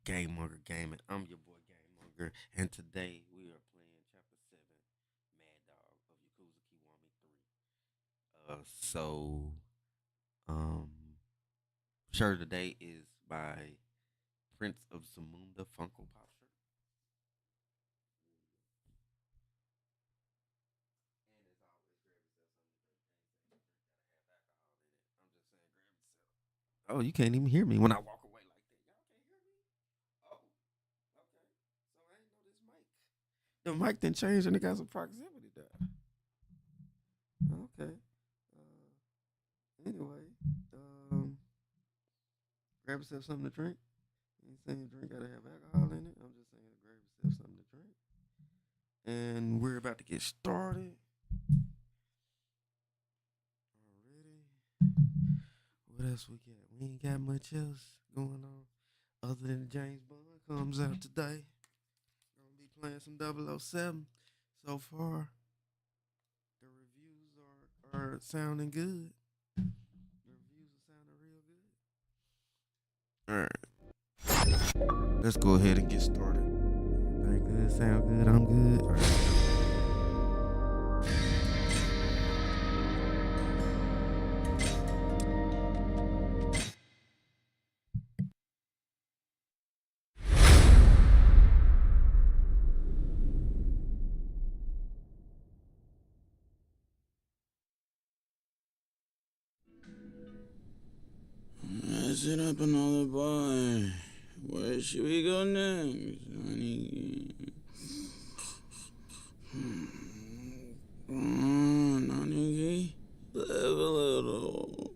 Gamemonger Gaming. I'm your boy Gamemonger, and today we are playing Chapter 7, Mad Dog of Yakuza Kiwami 3. Um, shirt today is by Prince of Zamunda Funko Pop shirt. And as always, grab yourself something to drink. Ain't saying drink got to have alcohol in it. I'm just saying grab yourself. Oh, you can't even hear me when I walk away like that. Y'all can't hear me? Oh, okay. So I ain't know this mic. The mic didn't change and it got some proximity there. Okay. Anyway, grab yourself something to drink. You ain't saying drink gotta have alcohol in it. I'm just saying grab yourself something to drink. And we're about to get started. Already. What else we got? We ain't got much else going on other than James Bond comes out today. Gonna be playing some 007. So far, the reviews are sounding good. The reviews are sounding real good. All right. Let's go ahead and get started. Everything good? Sound good? I'm good. All right. Sit up another boy. Where should we go next? Nanigi, live a little.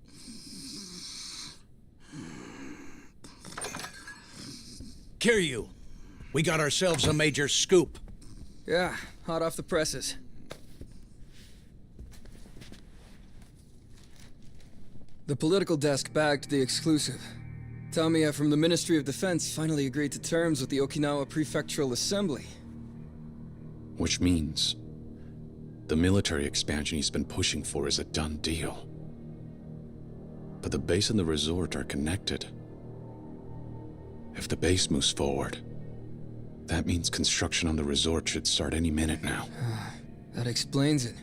Kiryu, we got ourselves a major scoop. Yeah, hot off the presses. The political desk bagged the exclusive. Tamiya from the Ministry of Defense finally agreed to terms with the Okinawa Prefectural Assembly. Which means the military expansion he's been pushing for is a done deal. But the base and the resort are connected. If the base moves forward, that means construction on the resort should start any minute now. That explains it.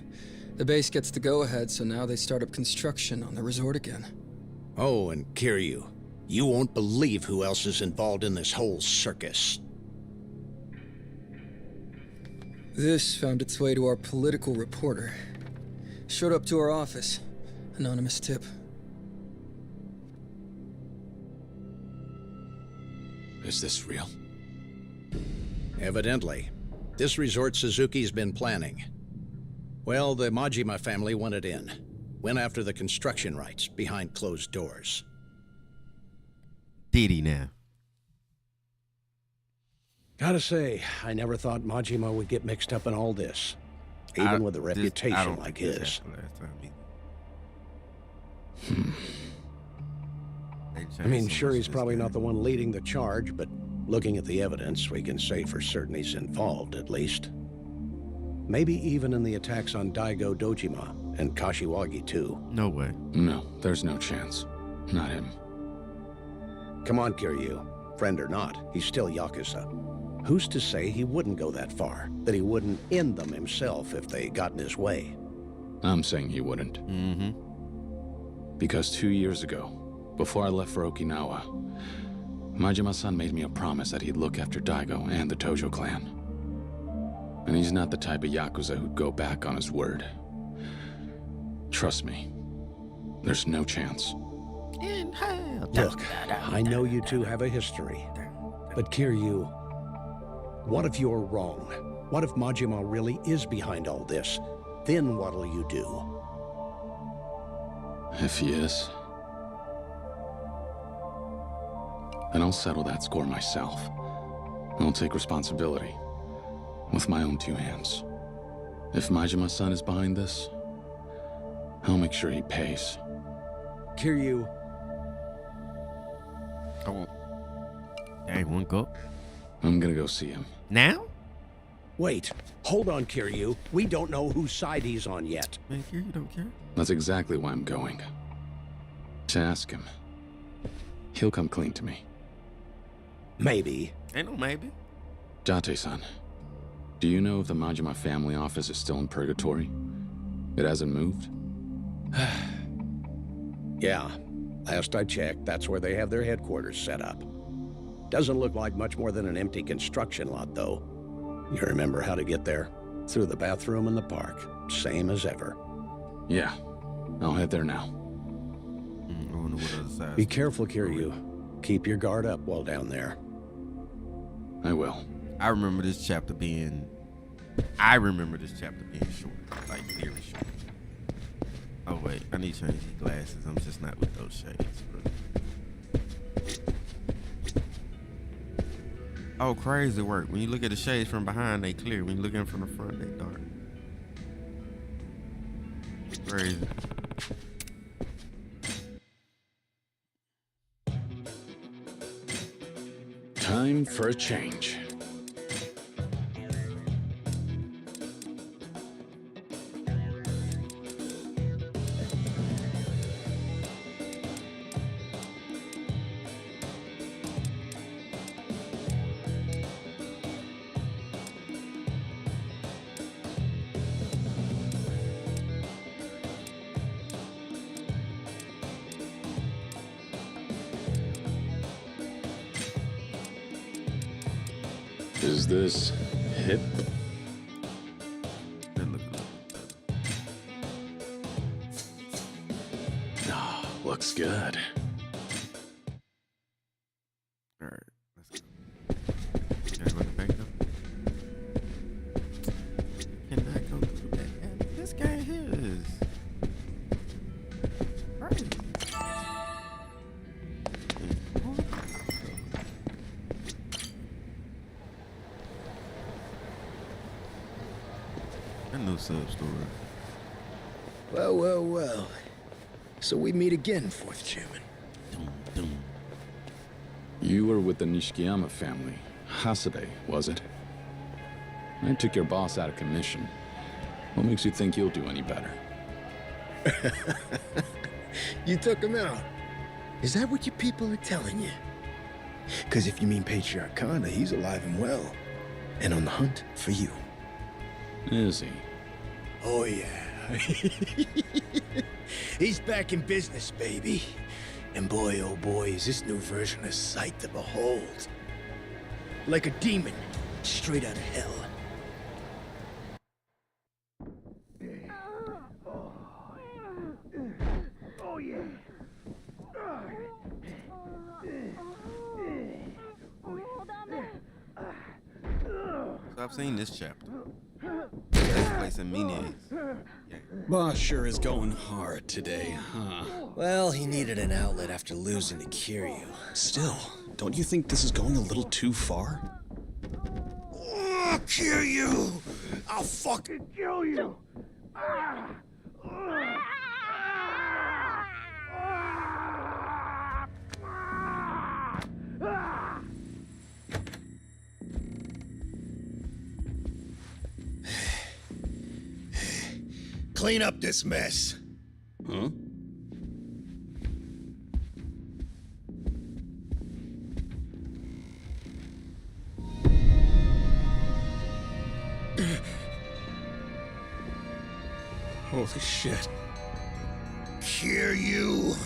The base gets the go-ahead, so now they start up construction on the resort again. Oh, and Kiryu, you won't believe who else is involved in this whole circus. This found its way to our political reporter. Showed up to our office. Anonymous tip. Is this real? Evidently. This resort Suzuki's been planning. Well, the Majima family wanted in. Went after the construction rights behind closed doors. Did he now? Gotta say, I never thought Majima would get mixed up in all this. Even with a reputation like his. I mean, sure, he's probably not the one leading the charge, but looking at the evidence, we can say for certain he's involved, at least. Maybe even in the attacks on Daigo Dojima and Kashiwagi, too. No way. No, there's no chance. Not him. Come on, Kiryu. Friend or not, he's still Yakuza. Who's to say he wouldn't go that far? That he wouldn't end them himself if they got in his way? I'm saying he wouldn't. Mm-hmm. Because 2 years ago, before I left for Okinawa, Majima-san made me a promise that he'd look after Daigo and the Tojo clan. And he's not the type of Yakuza who'd go back on his word. Trust me, there's no chance. Look, I know you two have a history, but Kiryu, what if you're wrong? What if Majima really is behind all this? Then what'll you do? If he is, then I'll settle that score myself. I'll take responsibility with my own two hands. If Majima-san is behind this, I'll make sure he pays. Kiryu. Oh, hey, one go. I'm gonna go see him. Now? Wait, hold on, Kiryu. We don't know whose side he's on yet. Man, here you don't care. That's exactly why I'm going. To ask him. He'll come clean to me. Maybe. Ain't no maybe. Date-san, do you know if the Majima family office is still in purgatory? It hasn't moved? Yeah. Last I checked, that's where they have their headquarters set up. Doesn't look like much more than an empty construction lot, though. You remember how to get there? Through the bathroom in the park. Same as ever. Yeah. I'll head there now. I wonder what other side. Be careful, Kiryu. Keep your guard up while down there. I will. I remember this chapter being short. Like, very short. Oh, wait. I need to change these glasses. I'm just not with those shades, bro. Oh, crazy work. When you look at the shades from behind, they clear. When you look at them from the front, they dark. Crazy. Time for a change. Is this hip? Ah, looks good. All right, let's go. Gotta go to the back though. Can I go to the back? This guy here is crazy. A new sub story. Well, well, well. So we meet again, Fourth Chairman. You were with the Nishikiyama family. Hasebe, was it? I took your boss out of commission. What makes you think you'll do any better? You took him out. Is that what your people are telling you? Because if you mean Patriarch Kanda, he's alive and well. And on the hunt for you. Is he? Oh, yeah. He's back in business, baby. And boy, oh boy, is this new version a sight to behold. Like a demon, straight out of hell. Oh, yeah. So I've seen this chapter. Takes place in Mina's. Yeah. Boss sure is going hard today, huh? Well, he needed an outlet after losing to Kiryu. Still, don't you think this is going a little too far? Oh, Kiryu! I'll fucking kill you! Clean up this mess. Huh? Holy shit. Kiryu,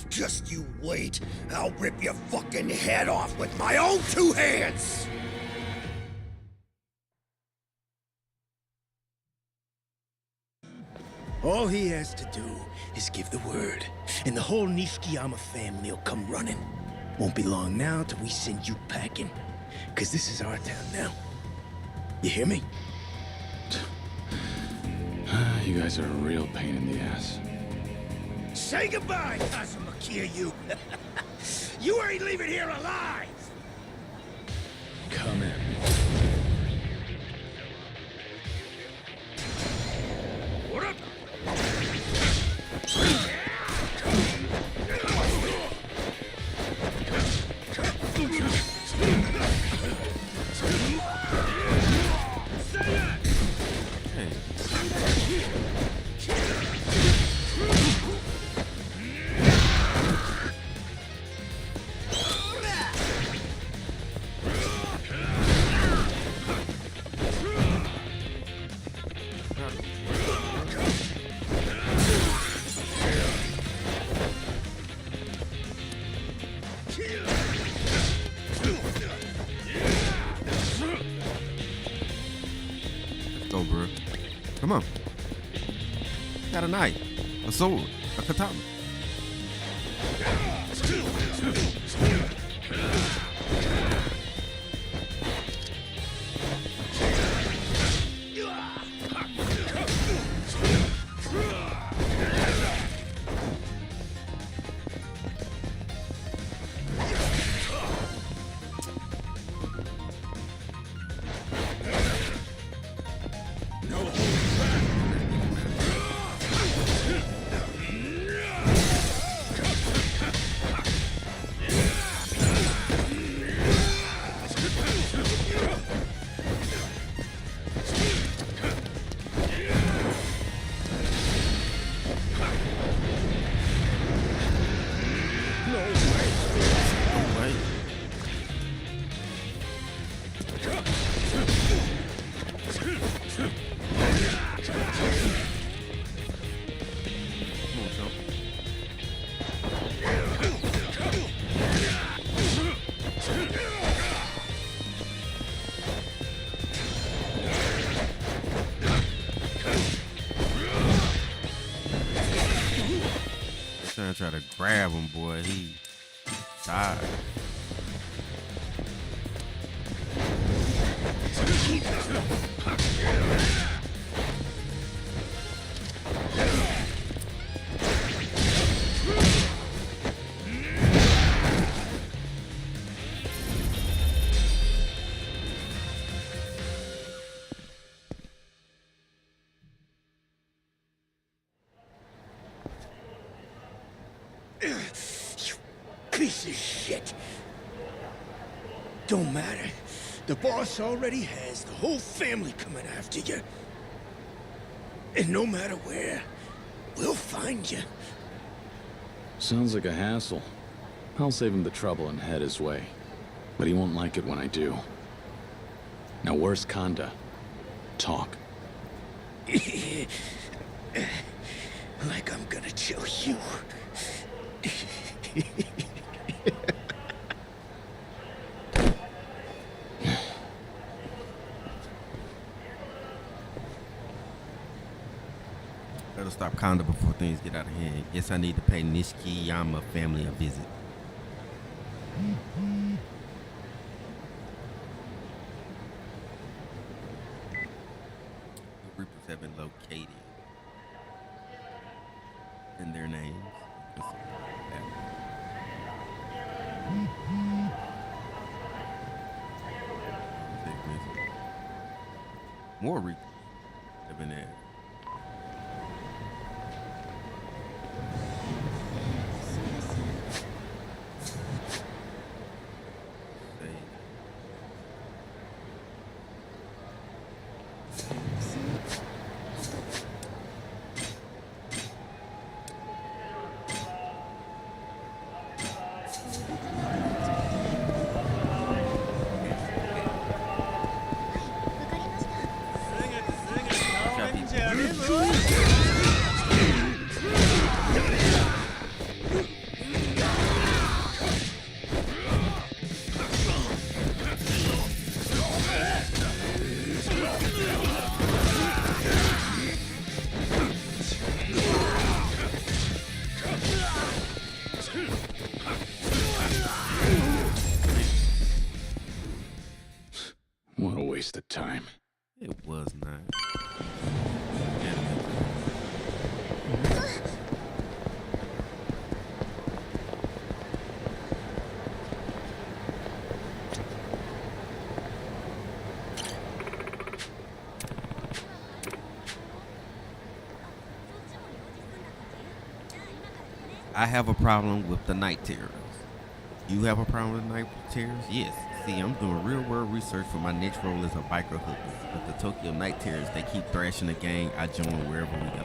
just you wait. I'll rip your fucking head off with my own two hands! All he has to do is give the word, and the whole Nishikiyama family will come running. Won't be long now till we send you packing. 'Cause this is our town now. You hear me? You guys are a real pain in the ass. Say goodbye, Kazuma Kiryu! You ain't leaving here alive! Come in. What up? Come on. Got a knife, a sword, a katana. Try to grab him, boy. He died. Piece of shit. Don't matter. The boss already has the whole family coming after you. And no matter where, we'll find you. Sounds like a hassle. I'll save him the trouble and head his way. But he won't like it when I do. Now where's Kanda? Talk. Like I'm gonna tell you. Better stop Conda before things get out of hand. Guess I need to pay Nishikiyama family a visit. The Reapers have been located. And their names. More Reapers have been there. What a waste of time. It was not. I have a problem with the night terrors. You have a problem with night terrors? Yes. See, I'm doing real world research for my next role as a biker hooker. But the Tokyo Night Terrors, they keep thrashing the gang. I join wherever we go.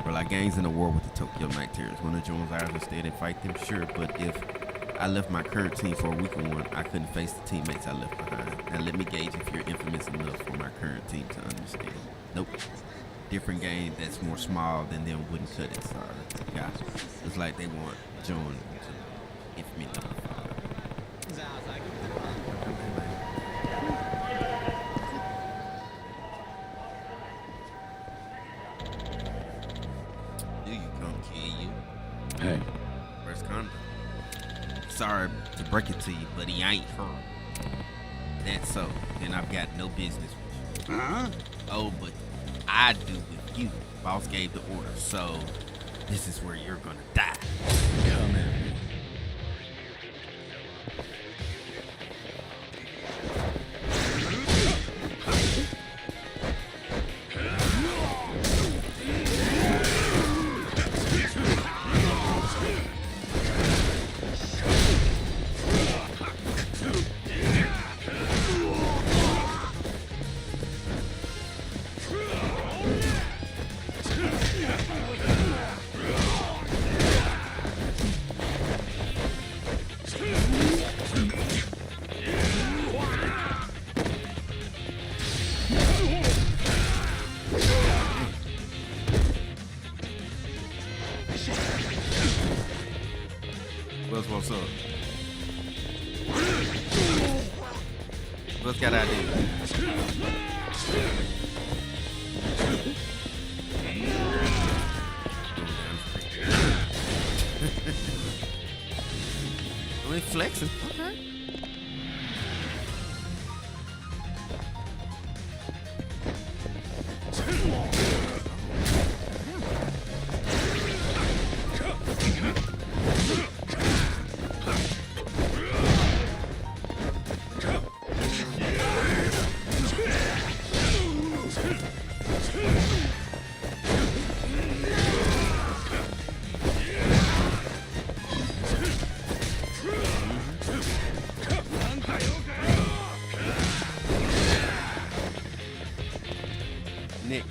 We're like gangs in the war with the Tokyo Night Terrors. Want to join ours instead and fight them? Sure, but if I left my current team for a week on one, I couldn't face the teammates I left behind. Now let me gauge if you're infamous enough for my current team to understand. Nope. Different game that's more small than them wouldn't cut it. Sorry. Yeah. It's like they want John to infamy number 5. break it to you, but he ain't her. That's so. Then I've got no business with you. Huh? Oh, but I do with you. Boss gave the order, so this is where you're gonna die. Come in. What's up? What's got idea? We flexing. Okay. Nick.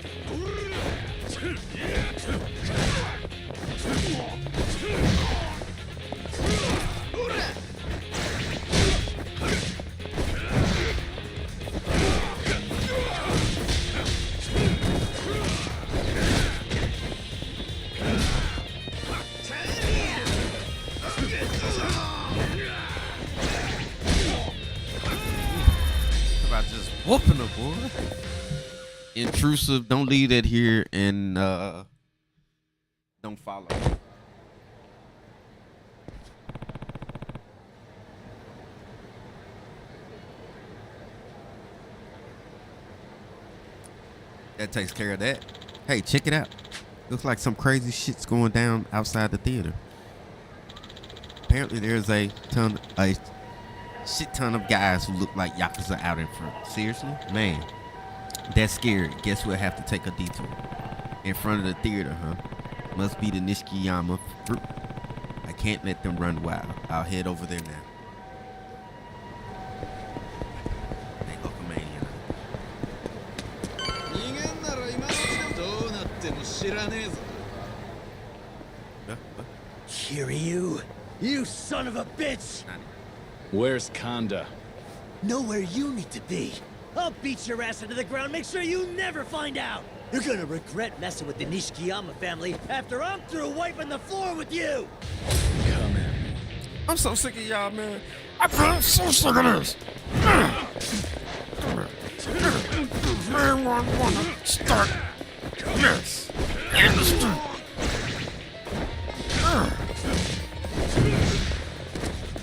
About just whooping a boy. Intrusive, don't leave that here, and don't follow. That takes care of that. Hey, check it out. Looks like some crazy shit's going down outside the theater. Apparently there's a shit ton of guys who look like Yakuza out in front. Seriously? Man. That's scary. Guess we'll have to take a detour. In front of the theater, huh? Must be the Nishikiyama group. I can't let them run wild. I'll head over there now. Hey, Hulkamania. Kiryu, you son of a bitch! Where's Kanda? Know where you need to be. I'll beat your ass into the ground, make sure you never find out! You're gonna regret messing with the Nishikiyama family after I'm through wiping the floor with you! Come in. I'm so sick of y'all, man. I'm so sick of this. Man, wanna start this in the street.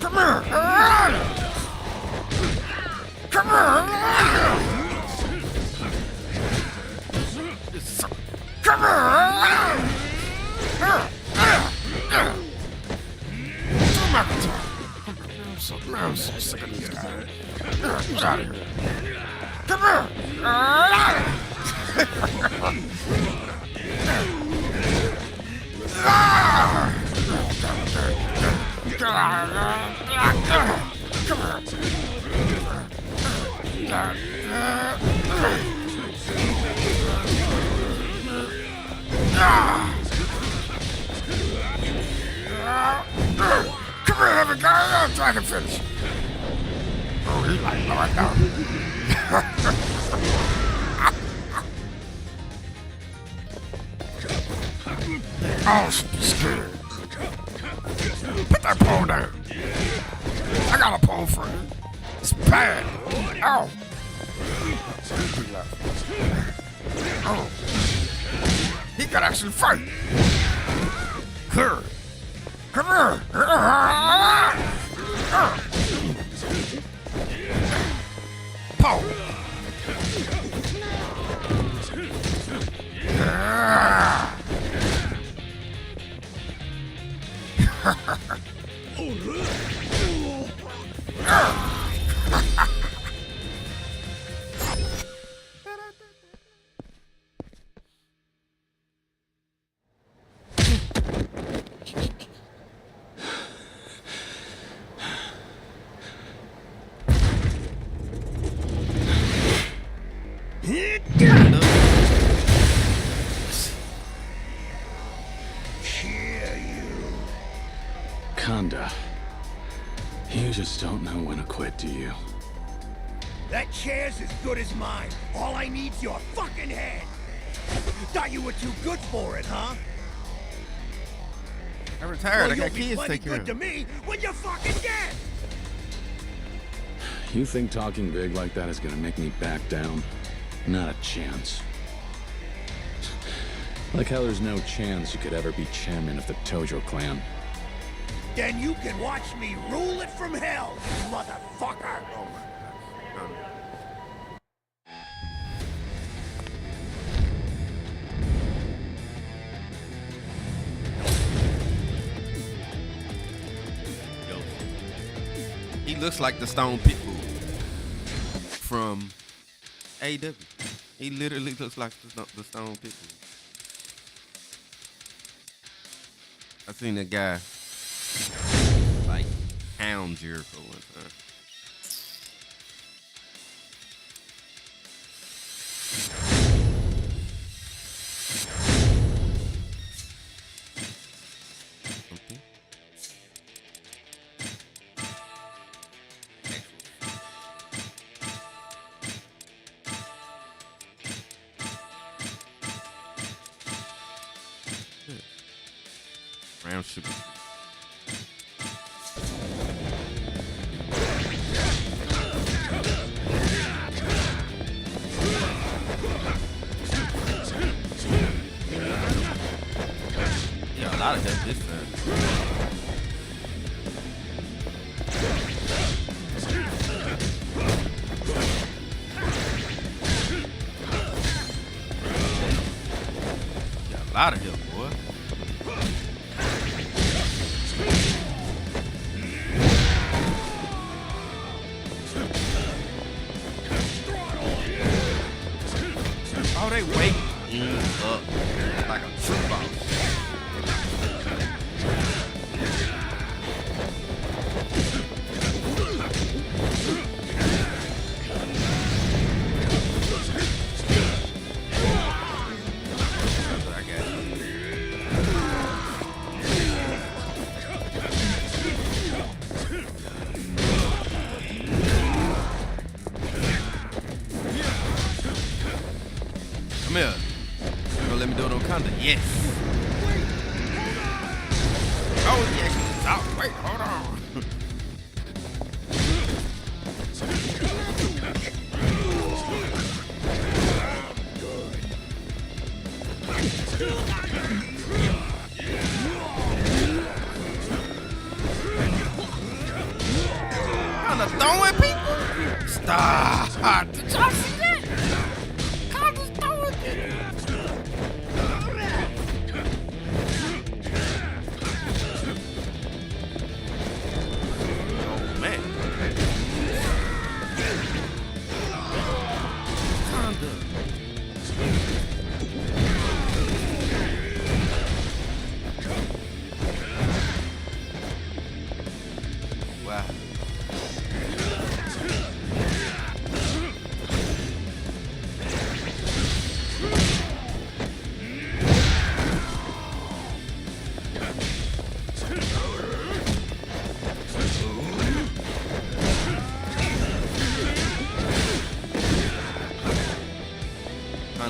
Come here. Come here. Come here. I'm so sick of these guys. Get out of here. Come here. Come here, heavy guy. I'm trying to finish. Oh, he like right now. Oh, she's scared. Put that pole down. I got a pole for you. It's bad. Ow. Oh. He could actually fight. Here. Come here. Pow! Kanda, you just don't know when to quit, do you? That chair's as good as mine. All I need's your fucking head. Thought you were too good for it, huh? I retired. Well, I got you'll be kids to plenty take care good of. to me when you're fucking dead. You think talking big like that is gonna make me back down? Not a chance. Like how there's no chance you could ever be chairman of the Tojo clan. Then you can watch me rule it from hell, motherfucker. Oh my gosh. He looks like the Stone Pitbull from AW. He literally looks like the Stone Pitbull. I seen that guy like hound Jericho one time. Okay. Round sugar. Yeah, a lot of that this time. Yeah, a lot of help, boy. Oh, they wake up like a true boss. That's what I got. Come here. You gonna let me do it on Kanda? Yes. Oh, yes. Oh, wait, hold on. Kanda throwing people? Stop. Did y'all see that? Kanda's throwing people. Oh, man. Kanda. Wow.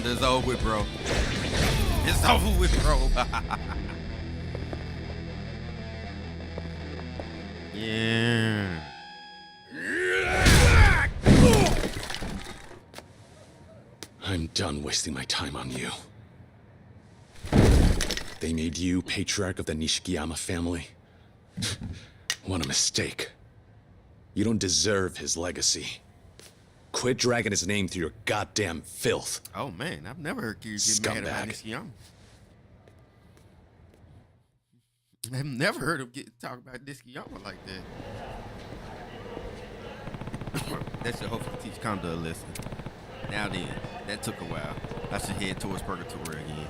It's over with, bro. It's over with, bro. Yeah. I'm done wasting my time on you. They made you patriarch of the Nishikiyama family. What a mistake. You don't deserve his legacy. Quit dragging his name through your goddamn filth. Oh man, I've never heard Kiryu get mad about Scumbag. Nishiyama. I've never heard him talk about Nishiyama like that. That should hopefully teach Kondo a lesson. Now then, that took a while. I should head towards Purgatory again.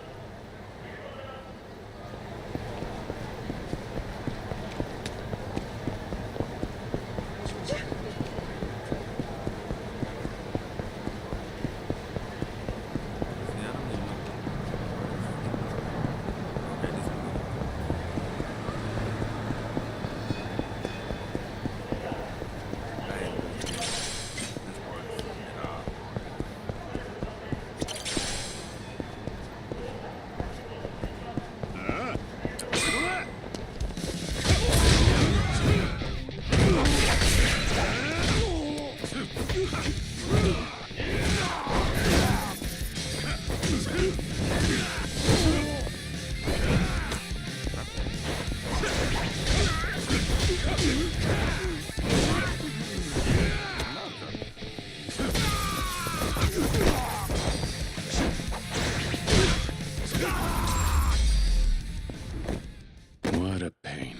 What a pain.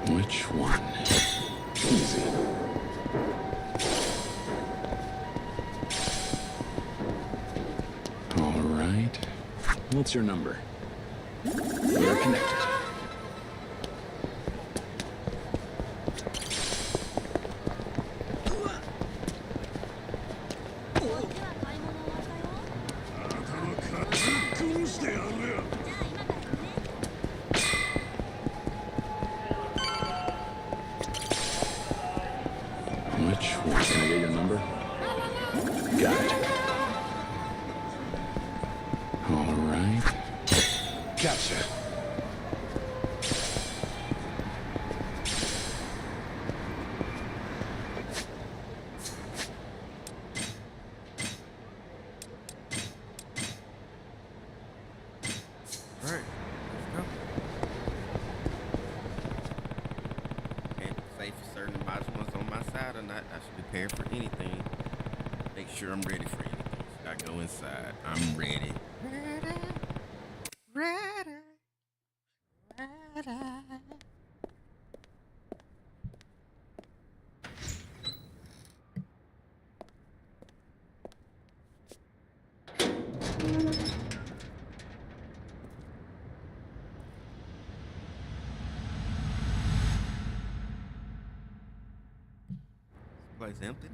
Which one? Easy. All right. What's your number? We're connected. Which one? Can I get your number? Got it. All right. Gotcha. All right, let's go. Can't say for certain if Majima's on my side or not. I should prepare for anything. Make sure I'm ready for anything. Should I go inside? I'm ready. Ready. Ready. Ready. This place empty.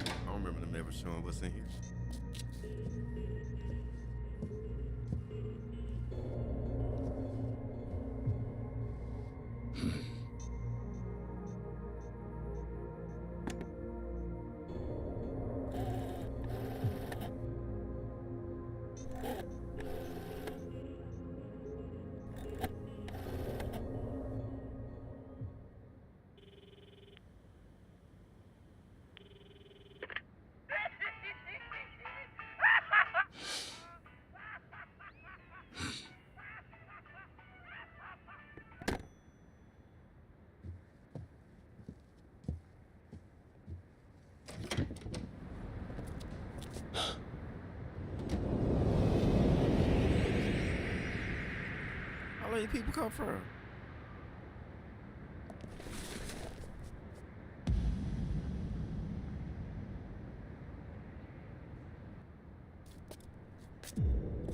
I don't remember them ever showing what's in here. How many people come from?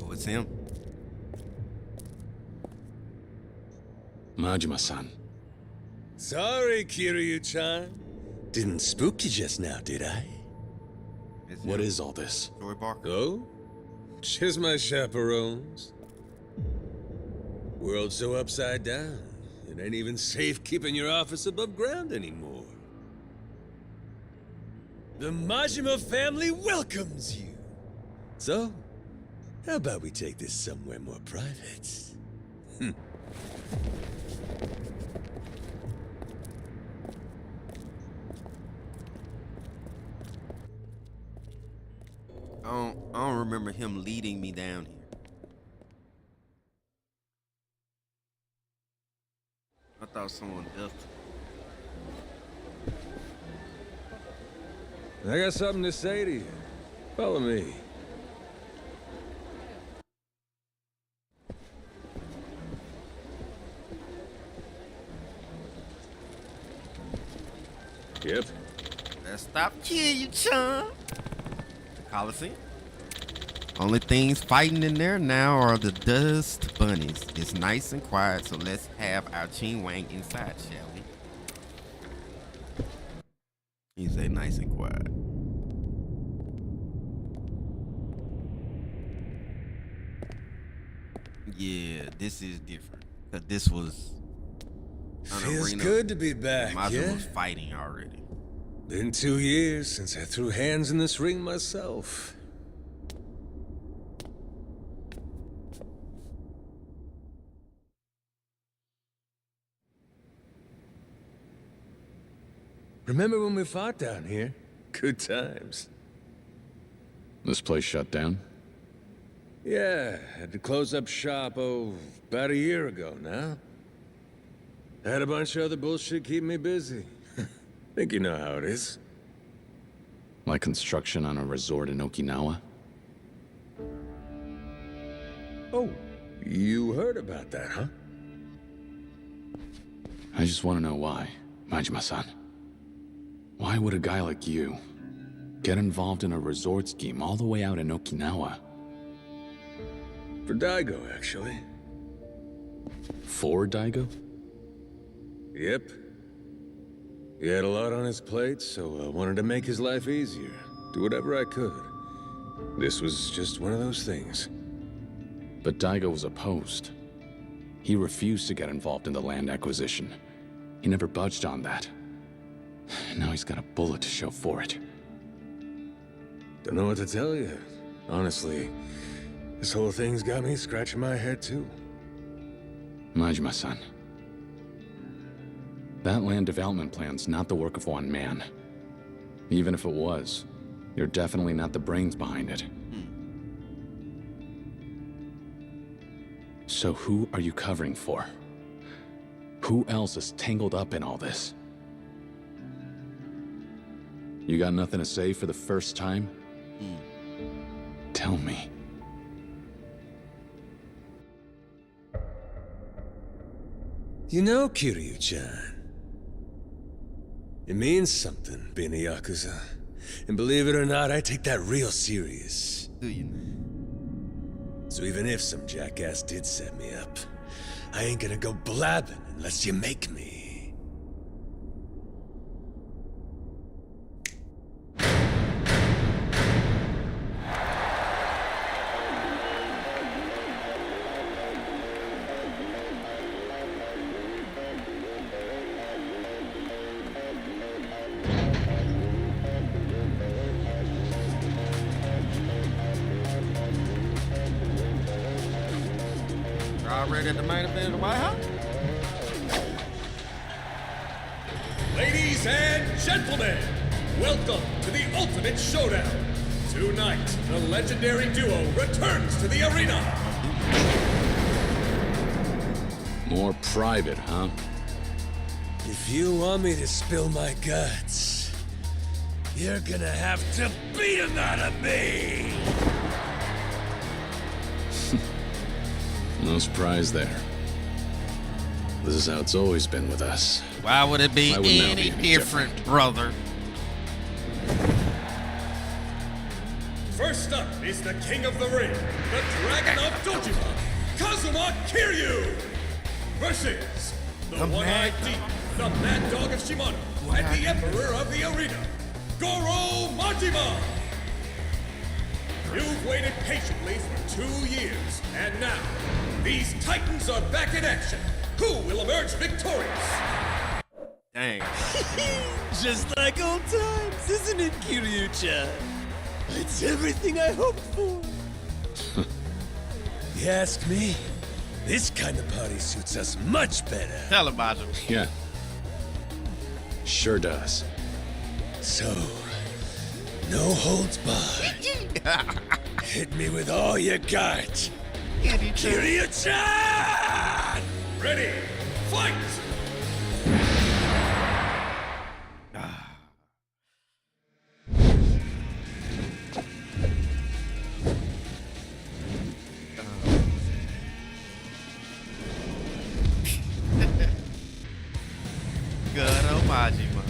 Oh, it's him. Majima-san. Sorry, Kiryu-chan. Didn't spook you just now, did I? It's What him. is all this? Joy Barker? Oh? Just my chaperones. World's so upside down, it ain't even safe keeping your office above ground anymore. The Majima family welcomes you. So, how about we take this somewhere more private? I don't remember him leading me down here. I thought someone left. I got something to say to you. Follow me. Yep. Let's stop killing you, chum. Coliseum. Only things fighting in there now are the dust bunnies. It's nice and quiet, so let's have our Ching Wang inside, shall we? He say nice and quiet. Yeah, this is different. Cause this was an Feels arena. good to be back, Mazda yeah? was fighting already. Been 2 years since I threw hands in this ring myself. Remember when we fought down here? Good times. This place shut down? Yeah, had to close up shop, about a year ago now. Had a bunch of other bullshit keep me busy. Think you know how it is. Like construction on a resort in Okinawa? Oh, you heard about that, huh? I just want to know why, Majima-san. Why would a guy like you get involved in a resort scheme all the way out in Okinawa? For Daigo, actually. For Daigo? Yep. He had a lot on his plate, so I wanted to make his life easier. Do whatever I could. This was just one of those things. But Daigo was opposed. He refused to get involved in the land acquisition. He never budged on that. Now he's got a bullet to show for it. Don't know what to tell you. Honestly, this whole thing's got me scratching my head too. Majima-san. That land development plan's not the work of one man. Even if it was, you're definitely not the brains behind it. So who are you covering for? Who else is tangled up in all this? You got nothing to say for the first time? Tell me. You know, Kiryu-chan, it means something being a Yakuza. And believe it or not, I take that real serious. Do you? So even if some jackass did set me up, I ain't gonna go blabbing unless you make me. Already at the main event of the White House? Ladies and gentlemen, welcome to the Ultimate Showdown. Tonight, the legendary duo returns to the arena. More private, huh? If you want me to spill my guts, you're gonna have to beat them out of me! No surprise there. This is how it's always been with us. Why would it be Why would now any be different, brother? First up is the king of the ring, the dragon of Dojima, Kazuma Kiryu, versus the one-eyed demon, the mad dog of Shimano, and the emperor of the arena, Goro Majima. You've waited patiently for 2 years, and now, these titans are back in action. Who will emerge victorious? Dang. Just like old times, isn't it, Kiryu-chan? It's everything I hoped for. You ask me, this kind of party suits us much better. Tell him, Majima. Yeah. Sure does. So, no holds barred. Hit me with all you got. Kiryu-chan! Ready, fight! Good old Majima.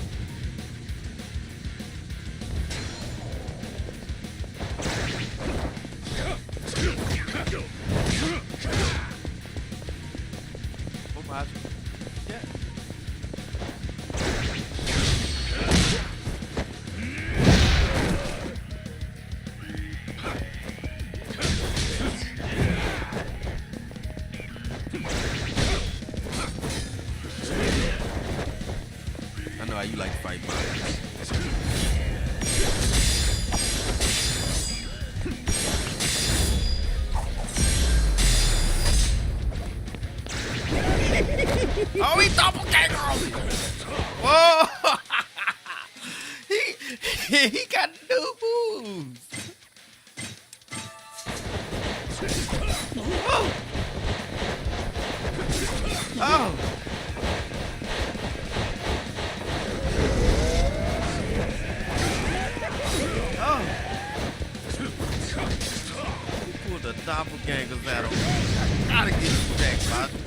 Oh, Majima. Yeah. I know how you like to fight, Majima. Oh, he doppelganger on me! Whoa! he got new moves! Oh! Oh! Oh! He pulled the doppelgangers out of him. Gotta get him back, Majima.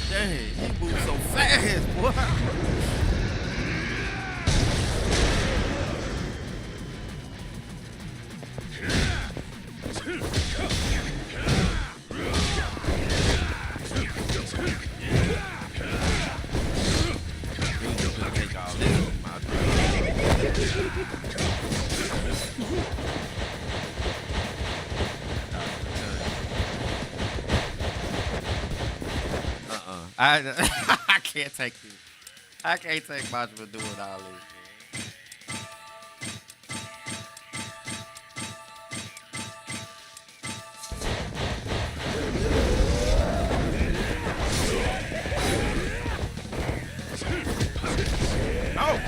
Dang, he moves so fast, boy. I can't take this. I can't take Majima doing all this. Oh!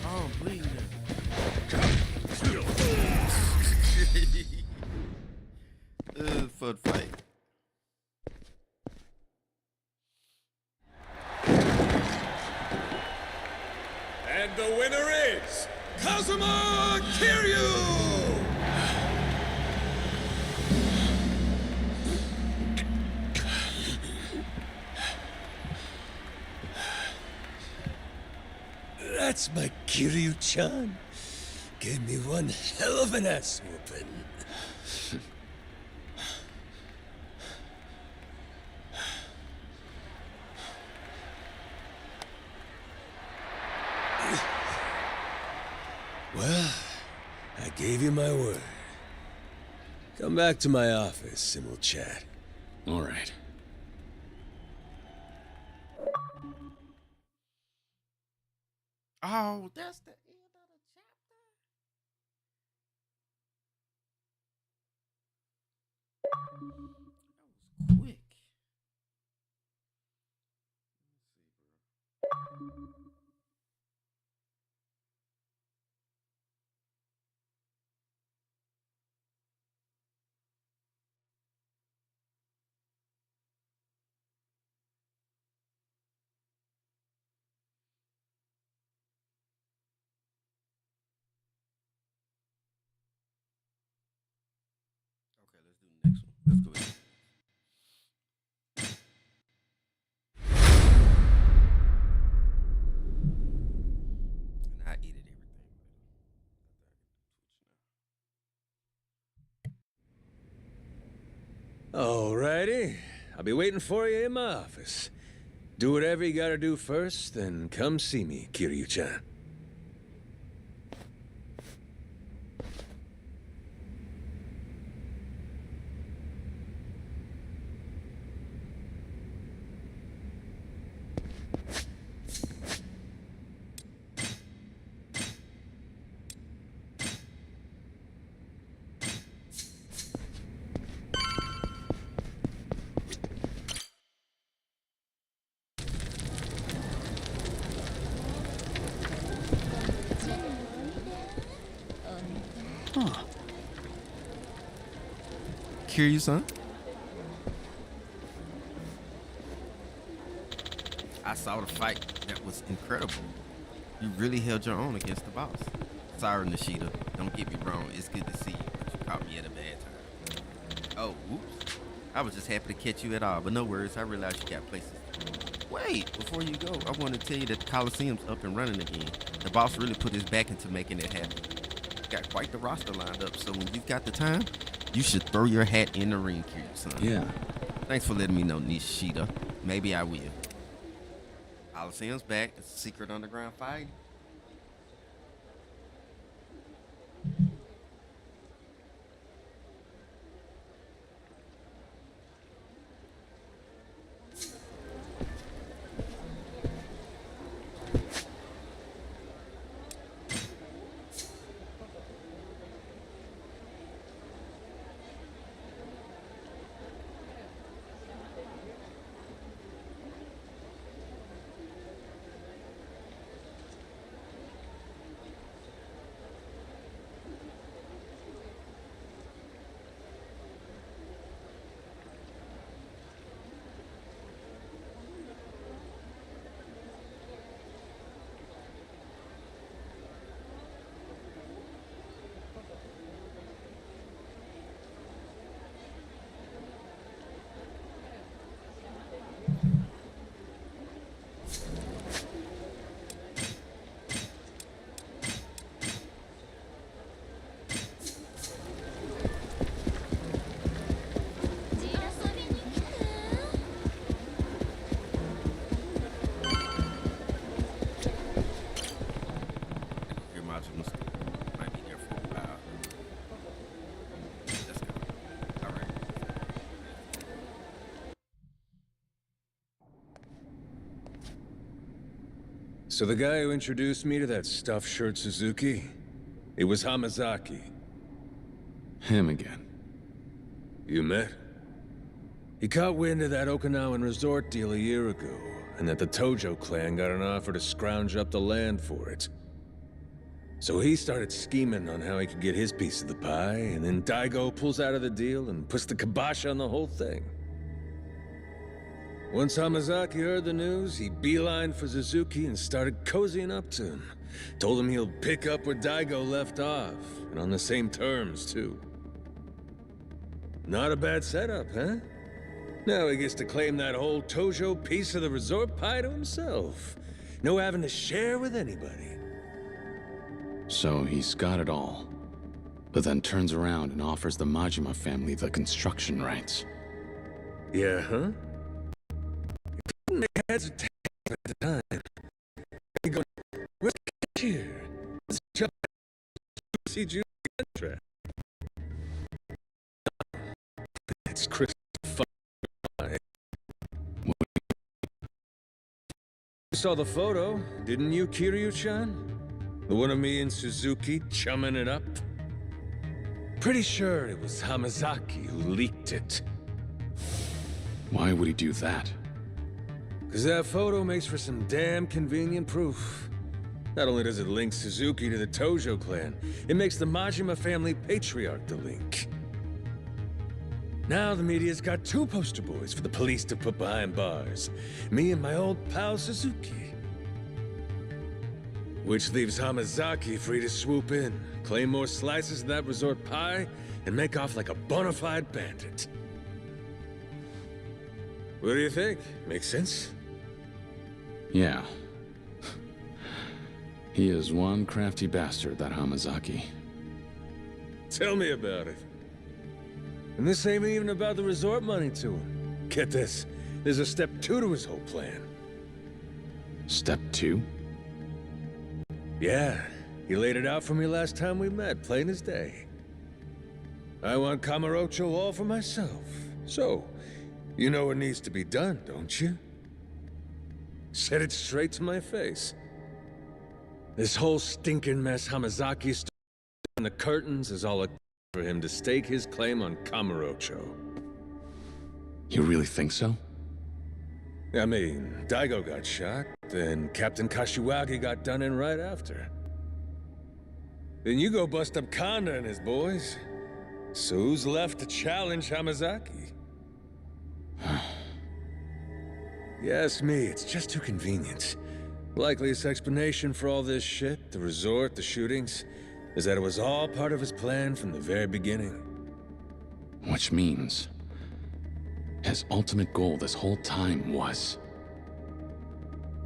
Oh, please. Foot fight. And the winner is Kazuma Kiryu! That's my Kiryu-chan. Gave me one hell of an ass whooping. Well, I gave you my word. Come back to my office and we'll chat. All right. Oh, that's the end of the chapter. That was quick. Let's see, bro. Okay, let's do the next one. Let's go ahead. And I edited everything. Alrighty. I'll be waiting for you in my office. Do whatever you gotta do first, then come see me, Kiryu-chan. Kiryu-san. I saw the fight. That was incredible. You really held your own against the boss. Sorry, Nishida. Don't get me wrong. It's good to see you, but you caught me at a bad time. Oh, whoops. I was just happy to catch you at all, but no worries. I realize you got places. Wait, before you go, I want to tell you that the Coliseum's up and running again. The boss really put his back into making it happen. Got quite the roster lined up, so when you've got the time, you should throw your hat in the ring, Kiryu-san. Yeah. Thanks for letting me know, Nishida. Maybe I will. Coliseum's back. It's a secret underground fight. Might be there for a while. Let's go. All right. So the guy who introduced me to that stuffed shirt Suzuki, it was Hamazaki. Him again. You met? He caught wind of that Okinawan resort deal a year ago, and that the Tojo clan got an offer to scrounge up the land for it. So he started scheming on how he could get his piece of the pie, and then Daigo pulls out of the deal and puts the kibosh on the whole thing. Once Hamazaki heard the news, he beelined for Suzuki and started cozying up to him. Told him he'll pick up where Daigo left off, and on the same terms, too. Not a bad setup, huh? Now he gets to claim that whole Tojo piece of the resort pie to himself. No having to share with anybody. So he's got it all, but then turns around and offers the Majima family the construction rights. Yeah, huh? He couldn't make heads or tails at the time. He going, where's the cashier? Let's jump see Judy contract. It's Chris fucking. You saw the photo, didn't you, Kiryu-chan? The one of me and Suzuki chumming it up? Pretty sure it was Hamazaki who leaked it. Why would he do that? Because that photo makes for some damn convenient proof. Not only does it link Suzuki to the Tojo clan, it makes the Majima family patriarch the link. Now the media's got two poster boys for the police to put behind bars. Me and my old pal Suzuki. Which leaves Hamazaki free to swoop in, claim more slices of that resort pie, and make off like a bona fide bandit. What do you think? Makes sense? Yeah. He is one crafty bastard, that Hamazaki. Tell me about it. And this ain't even about the resort money to him. Get this, there's a step 2 to his whole plan. Step 2? Yeah, he laid it out for me last time we met, plain as day. I want Kamurocho all for myself. So, you know what needs to be done, don't you? Said it straight to my face. This whole stinking mess Hamazaki started in the curtains is all a for him to stake his claim on Kamurocho. You really think so? I mean, Daigo got shot, then Captain Kashiwagi got done in right after. Then you go bust up Kanda and his boys. So who's left to challenge Hamazaki? You ask me, it's just too convenient. Likeliest explanation for all this shit, the resort, the shootings, is that it was all part of his plan from the very beginning. Which means his ultimate goal this whole time was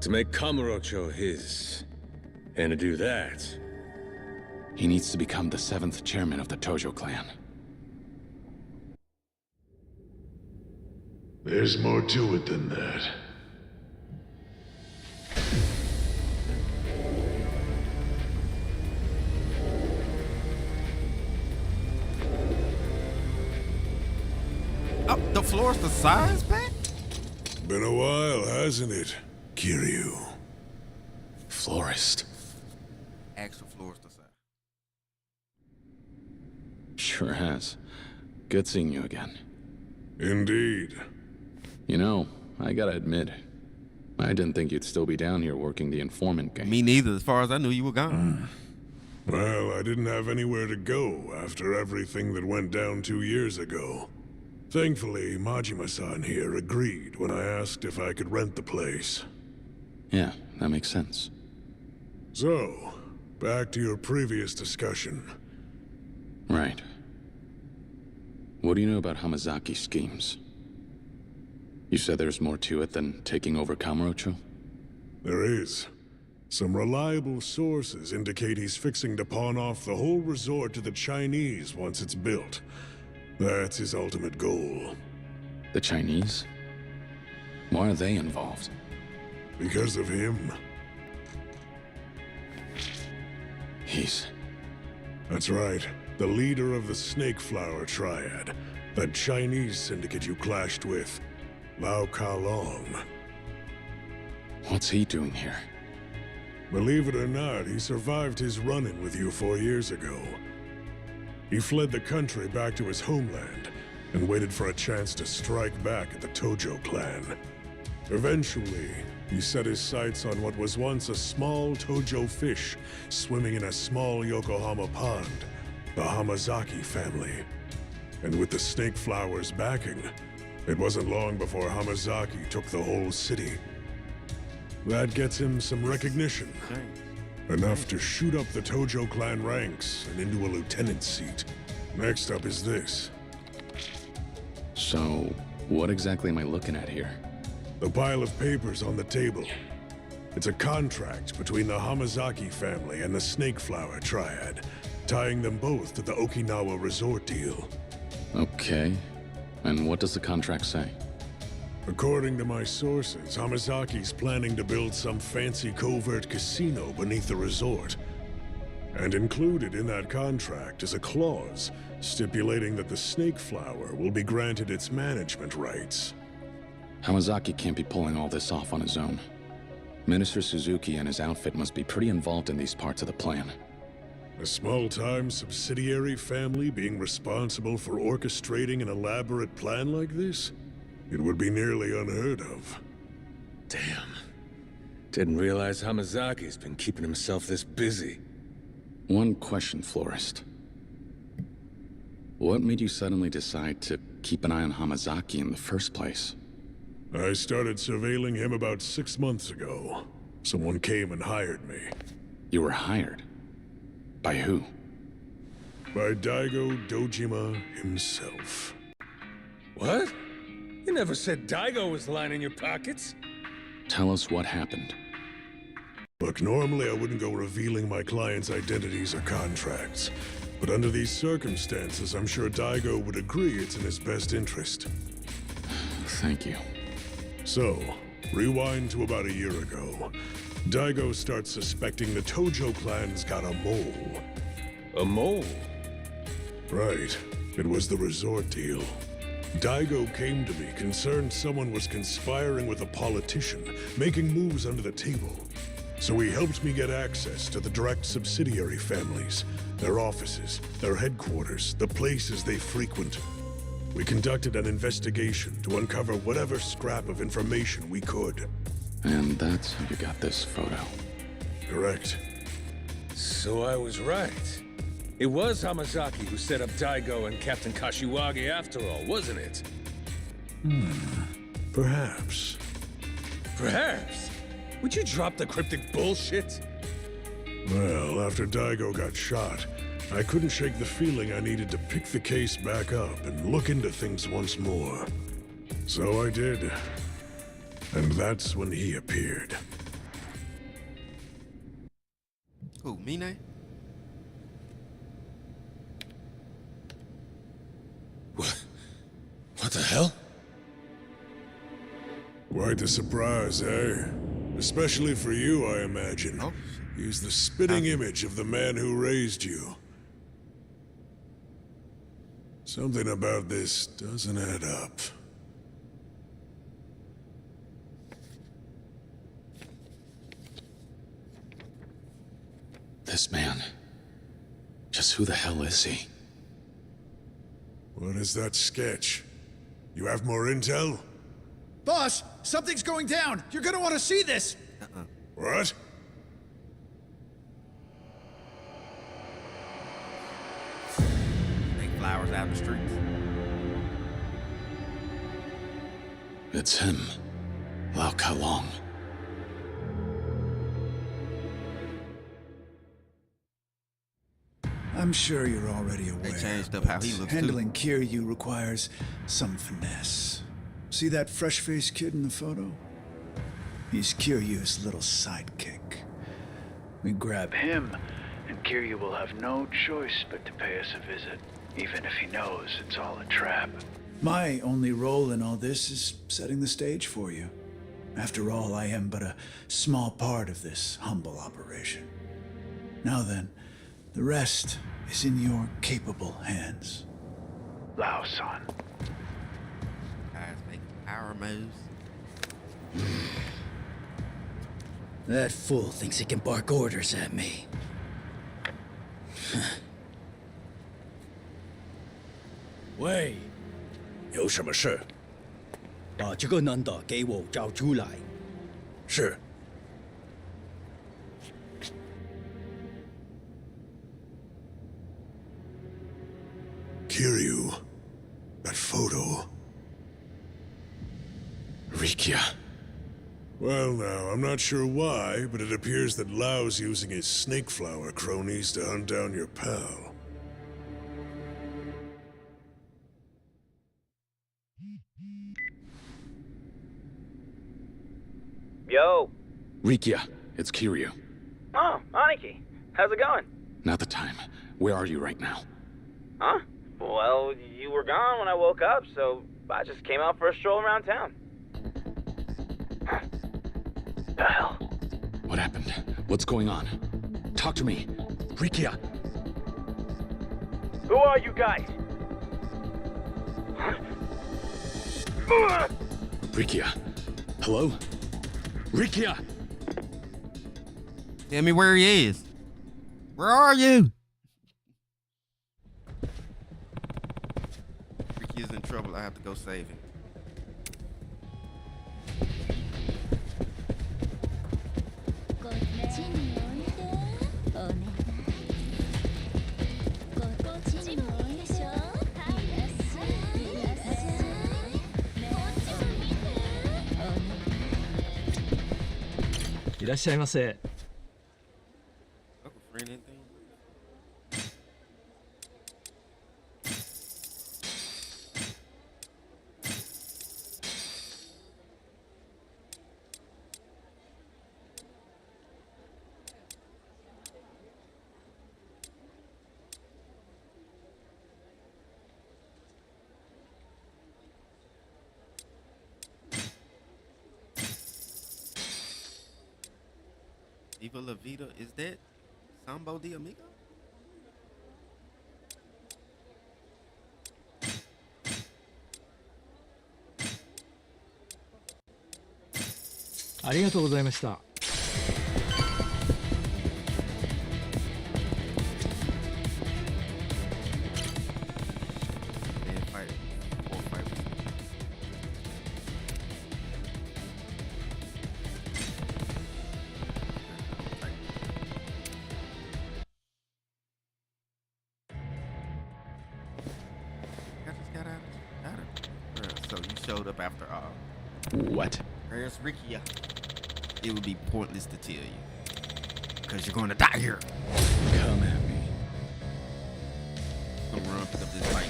to make Kamurocho his. And to do that, he needs to become the 7th chairman of the Tojo clan. There's more to it than that. Oh, the floor's the size back? Been a while, hasn't it, Kiryu? Florist. Actual floor's the size. Sure has. Good seeing you again. Indeed. You know, I gotta admit, I didn't think you'd still be down here working the informant game. Me neither. As far as I knew, you were gone. Well, I didn't have anywhere to go after everything that went down 2 years ago. Thankfully, Majima-san here agreed when I asked if I could rent the place. Yeah, that makes sense. So, back to your previous discussion. Right. What do you know about Hamazaki's schemes? You said there's more to it than taking over Kamurocho? There is. Some reliable sources indicate he's fixing to pawn off the whole resort to the Chinese once it's built. That's his ultimate goal. The Chinese? Why are they involved? Because of him. That's right. The leader of the Snake Flower Triad. That Chinese syndicate you clashed with. Lau Ka-long. What's he doing here? Believe it or not, he survived his run-in with you 4 years ago. He fled the country back to his homeland, and waited for a chance to strike back at the Tojo clan. Eventually, he set his sights on what was once a small Tojo fish swimming in a small Yokohama pond, the Hamazaki family. And with the Snake Flower's backing, it wasn't long before Hamazaki took the whole city. That gets him some recognition. Enough to shoot up the Tojo clan ranks and into a lieutenant's seat. Next up is this. So, what exactly am I looking at here? The pile of papers on the table. It's a contract between the Hamazaki family and the Snake Flower Triad, tying them both to the Okinawa resort deal. Okay. And what does the contract say? According to my sources, Hamazaki's planning to build some fancy covert casino beneath the resort. And included in that contract is a clause stipulating that the Snake Flower will be granted its management rights. Hamazaki can't be pulling all this off on his own. Minister Suzuki and his outfit must be pretty involved in these parts of the plan. A small-time subsidiary family being responsible for orchestrating an elaborate plan like this? It would be nearly unheard of. Damn. Didn't realize Hamazaki's been keeping himself this busy. One question, Florist. What made you suddenly decide to keep an eye on Hamazaki in the first place? I started surveilling him about 6 months ago. Someone came and hired me. You were hired? By who? By Daigo Dojima himself. What? You never said Daigo was lining your pockets. Tell us what happened. Look, normally I wouldn't go revealing my clients' identities or contracts. But under these circumstances, I'm sure Daigo would agree it's in his best interest. Thank you. So, rewind to about a year ago. Daigo starts suspecting the Tojo clan's got a mole. A mole? Right. It was the resort deal. Daigo came to me concerned someone was conspiring with a politician, making moves under the table. So he helped me get access to the direct subsidiary families, their offices, their headquarters, the places they frequent. We conducted an investigation to uncover whatever scrap of information we could. And that's how you got this photo. Correct. So I was right. It was Hamazaki who set up Daigo and Captain Kashiwagi after all, wasn't it? Perhaps. Perhaps? Would you drop the cryptic bullshit? Well, after Daigo got shot, I couldn't shake the feeling I needed to pick the case back up and look into things once more. So I did. And that's when he appeared. Who, Mine? What the hell? Quite a surprise, eh? Especially for you, I imagine. Oh. He's the spitting image of the man who raised you. Something about this doesn't add up. This man. Just who the hell is he? What is that sketch? You have more intel? Boss, something's going down. You're gonna want to see this. What? Take flowers out in the streets. It's him. Lau Ka-Long. I'm sure you're already aware. They changed up how he looks handling Kiryu requires some finesse. See that fresh-faced kid in the photo? He's Kiryu's little sidekick. We grab him, and Kiryu will have no choice but to pay us a visit, even if he knows it's all a trap. My only role in all this is setting the stage for you. After all, I am but a small part of this humble operation. Now then, the rest is in your capable hands. Lao-san. Guys making power moves. That fool thinks he can bark orders at me. 喂，有什么事？把这个男的给我找出来。是。Kiryu. That photo. Rikia. Well now, I'm not sure why, but it appears that Lau's using his snake flower cronies to hunt down your pal. Yo. Rikia, it's Kiryu. Oh, Aniki. How's it going? Not the time. Where are you right now? Huh? Well, you were gone when I woke up, so I just came out for a stroll around town. The hell? What happened? What's going on? Talk to me. Rikia! Who are you guys? Rikia. Hello? Rikia! Tell me where he is. Where are you? Ricky is in trouble. I have to go save him. Uncle friend, anything? Viva La Vida, is that Sambo de Amigo? showed up after all. What? Where's Ricky? It would be pointless to tell you. Because you're going to die here. Come at me. I'm going to run pick up this bike.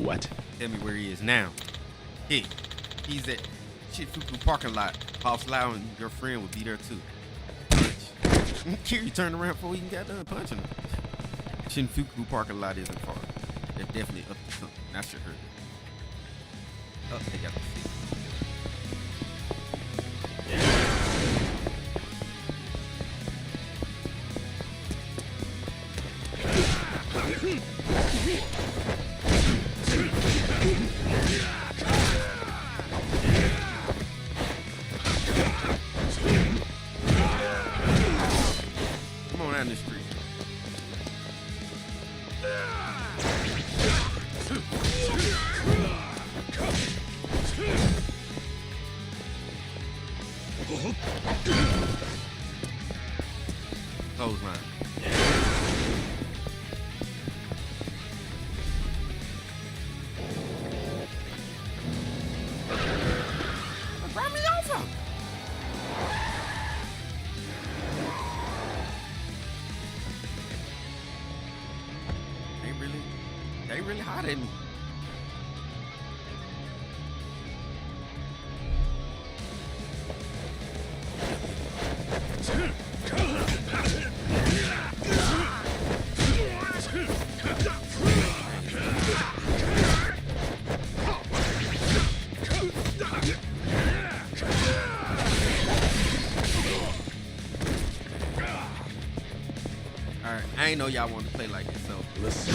What? Tell me where he is now. Hey, he's at Shinfuku parking lot. Boss Lau and your friend would be there too. Punch. Kiryu turned around before he even got done punching him. Shinfuku parking lot isn't far. They're definitely up to something. I should heard it. Oh, they got the seat. Come on out in the street. Close mine. Run me over. They really hot at me. Alright, I ain't know y'all wanted to play like this, so listen.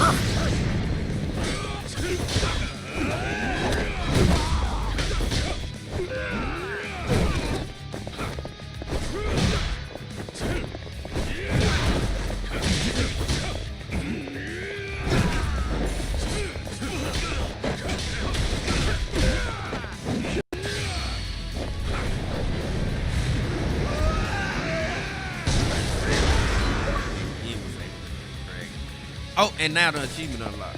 Oh, and now the achievement unlocked.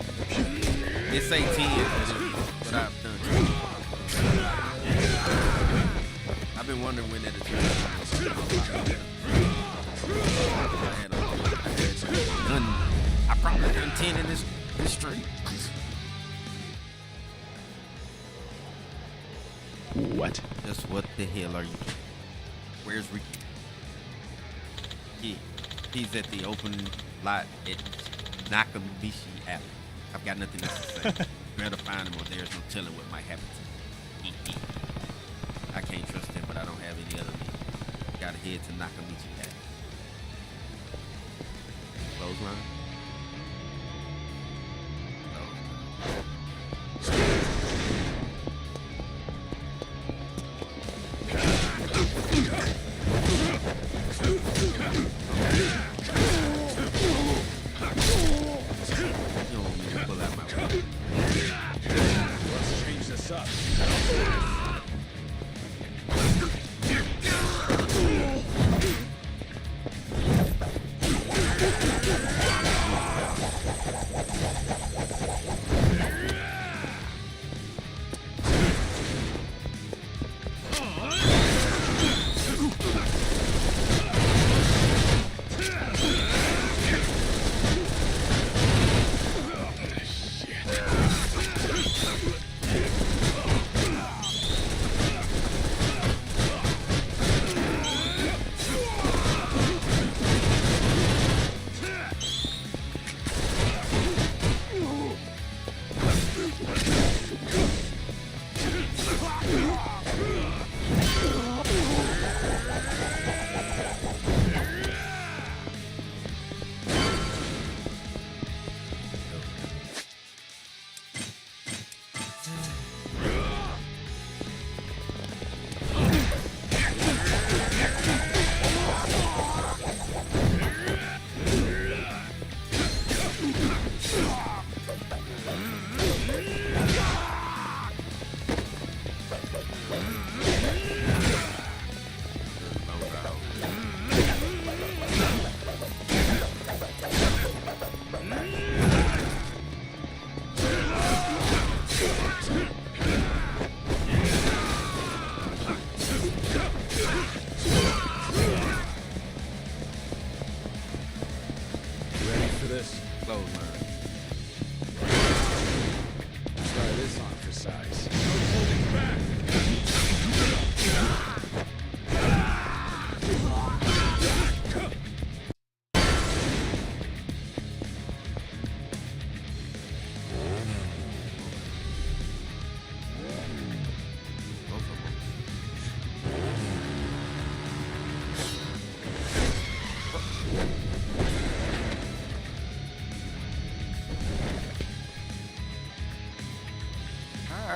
It say 10, but I've done 2. I've been wondering when that achievement unlocked. I probably done 10 in this street. What? Just what the hell are you doing? Where's Ricky? Yeah, he's at the open lot at Nakamichi Alley. I've got nothing else to say. Better find him or there's no telling what might happen to him. I can't trust him, but I don't have any other lead. Gotta head to Nakamichi Alley. Clothesline? Let's change this up.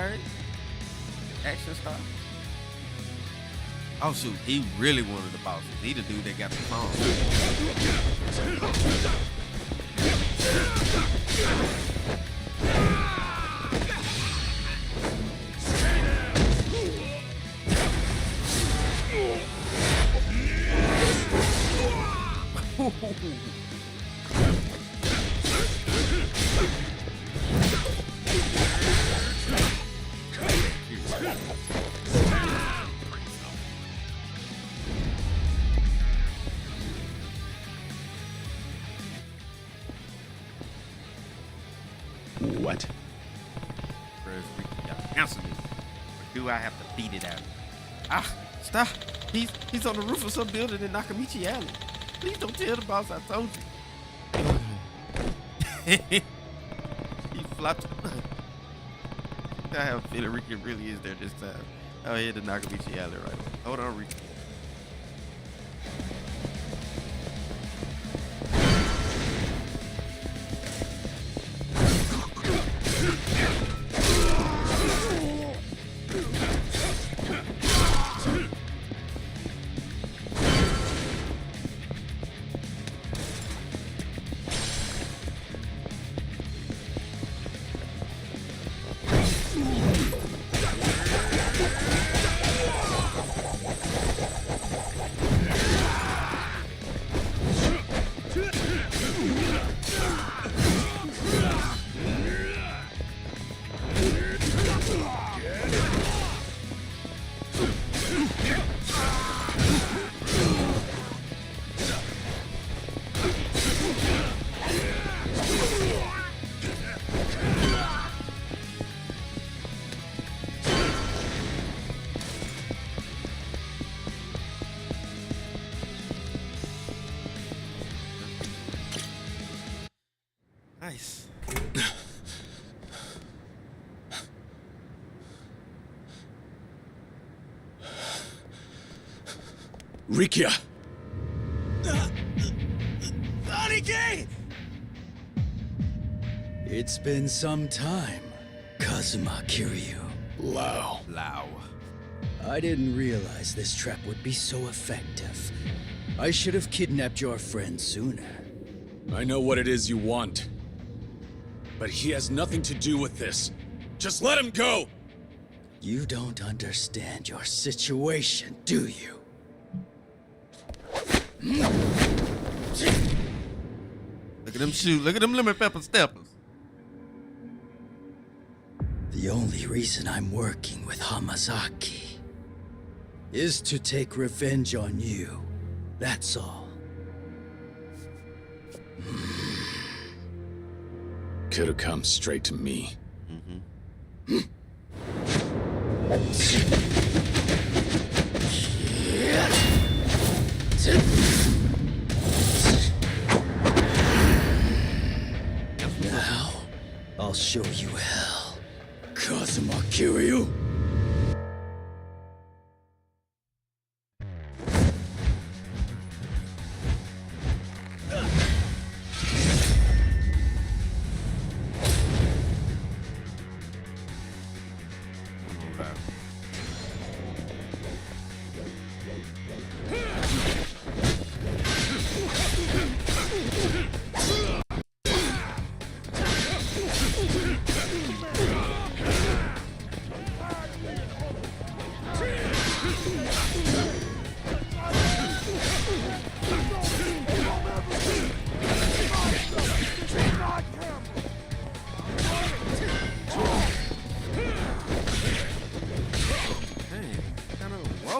right. Action star. Oh shoot, he really one of the bosses. He the dude that got the phone. What? Answer me. Or do I have to beat it out? Ah, stop. He's on the roof of some building in Nakamichi Alley. Please don't tell the boss I told you. He flopped. I have a feeling Ricky really is there this time. I'll head to Nakamichi Alley right away. Hold on, Ricky. Nice. Rikia! Aniki! It's been some time, Kazuma Kiryu. Lao. I didn't realize this trap would be so effective. I should have kidnapped your friend sooner. I know what it is you want. But he has nothing to do with this. Just let him go! You don't understand your situation, do you? Look at them shoot. Look at them lemon pepper steppers. The only reason I'm working with Hamazaki is to take revenge on you. That's all. Could have come straight to me. Now, I'll show you hell. Kazuma Kiryu.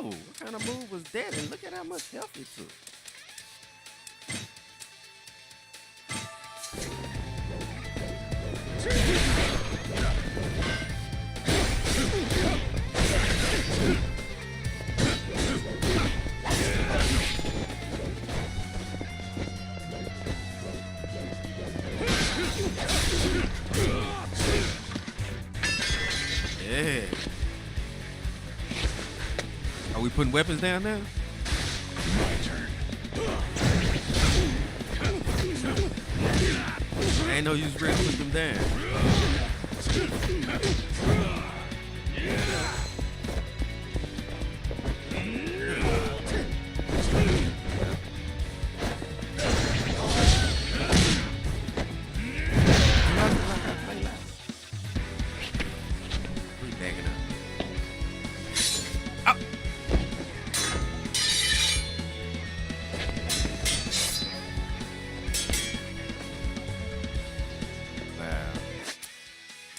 What kind of move was that? And look at how much health he took. Yeah. Are we putting weapons down now? My turn. Ain't no use ready to put them down.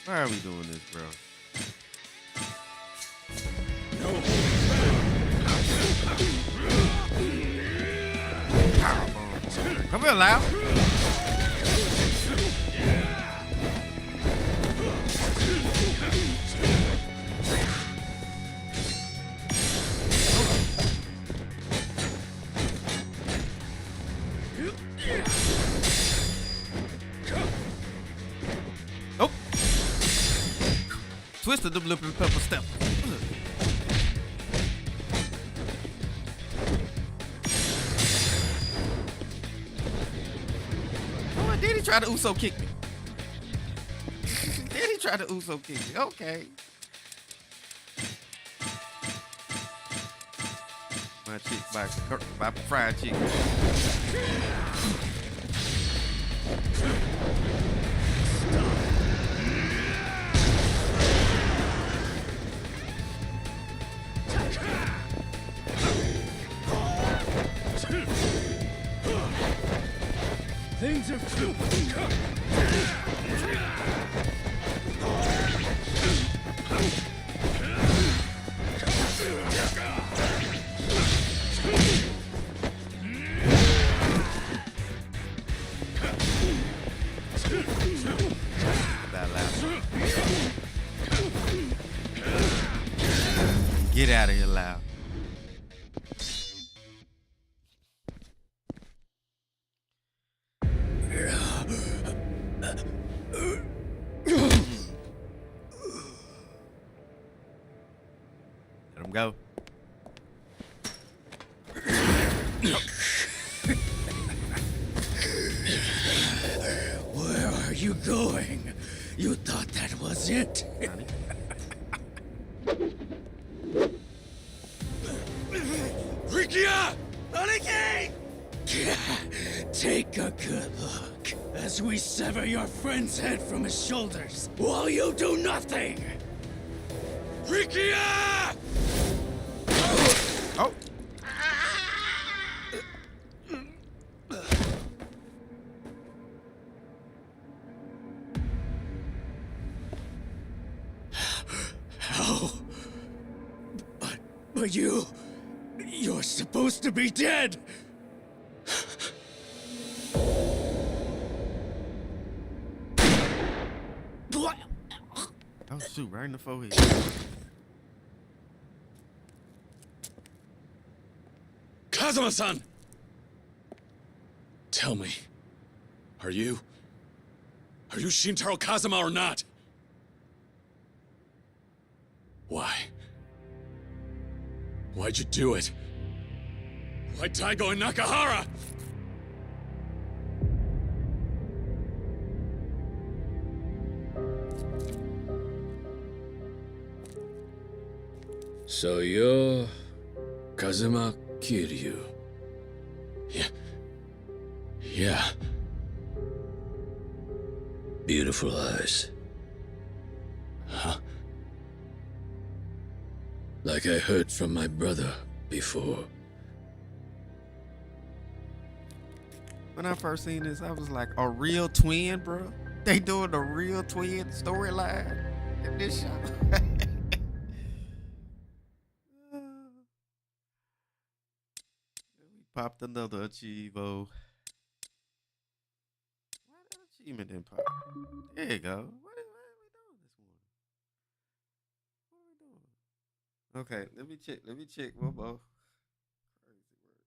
Why are we doing this, bro? Come here, Lau. Oh. Twisted the blue pepper step. Oh, did he try to Uso kick me? Did he try to Uso kick me? Okay. My chick by fried chicken. Things are Get out of here, Loud. Let him go. Where are you going? You thought that was it? Rikia! Aniki! Take a good look as we sever your friend's head from his shoulders while you do nothing! Rikia! Oh! How? But you're supposed to be dead! Oh shoot, right in the forehead. Kazuma-san! Tell me, are you Shintaro Kazuma or not? Why? Why'd you do it? Why Taigo and Nakahara? So you're Kazuma Kiryu? Yeah. Beautiful eyes. Huh? Like I heard from my brother before. When I first seen this, I was like, a real twin, bro? They doing a real twin storyline in this show? We popped another Achievo. Why that achievement didn't pop? There you go. What are we doing this morning? What are we doing? Okay, let me check. Whoa. Crazy word.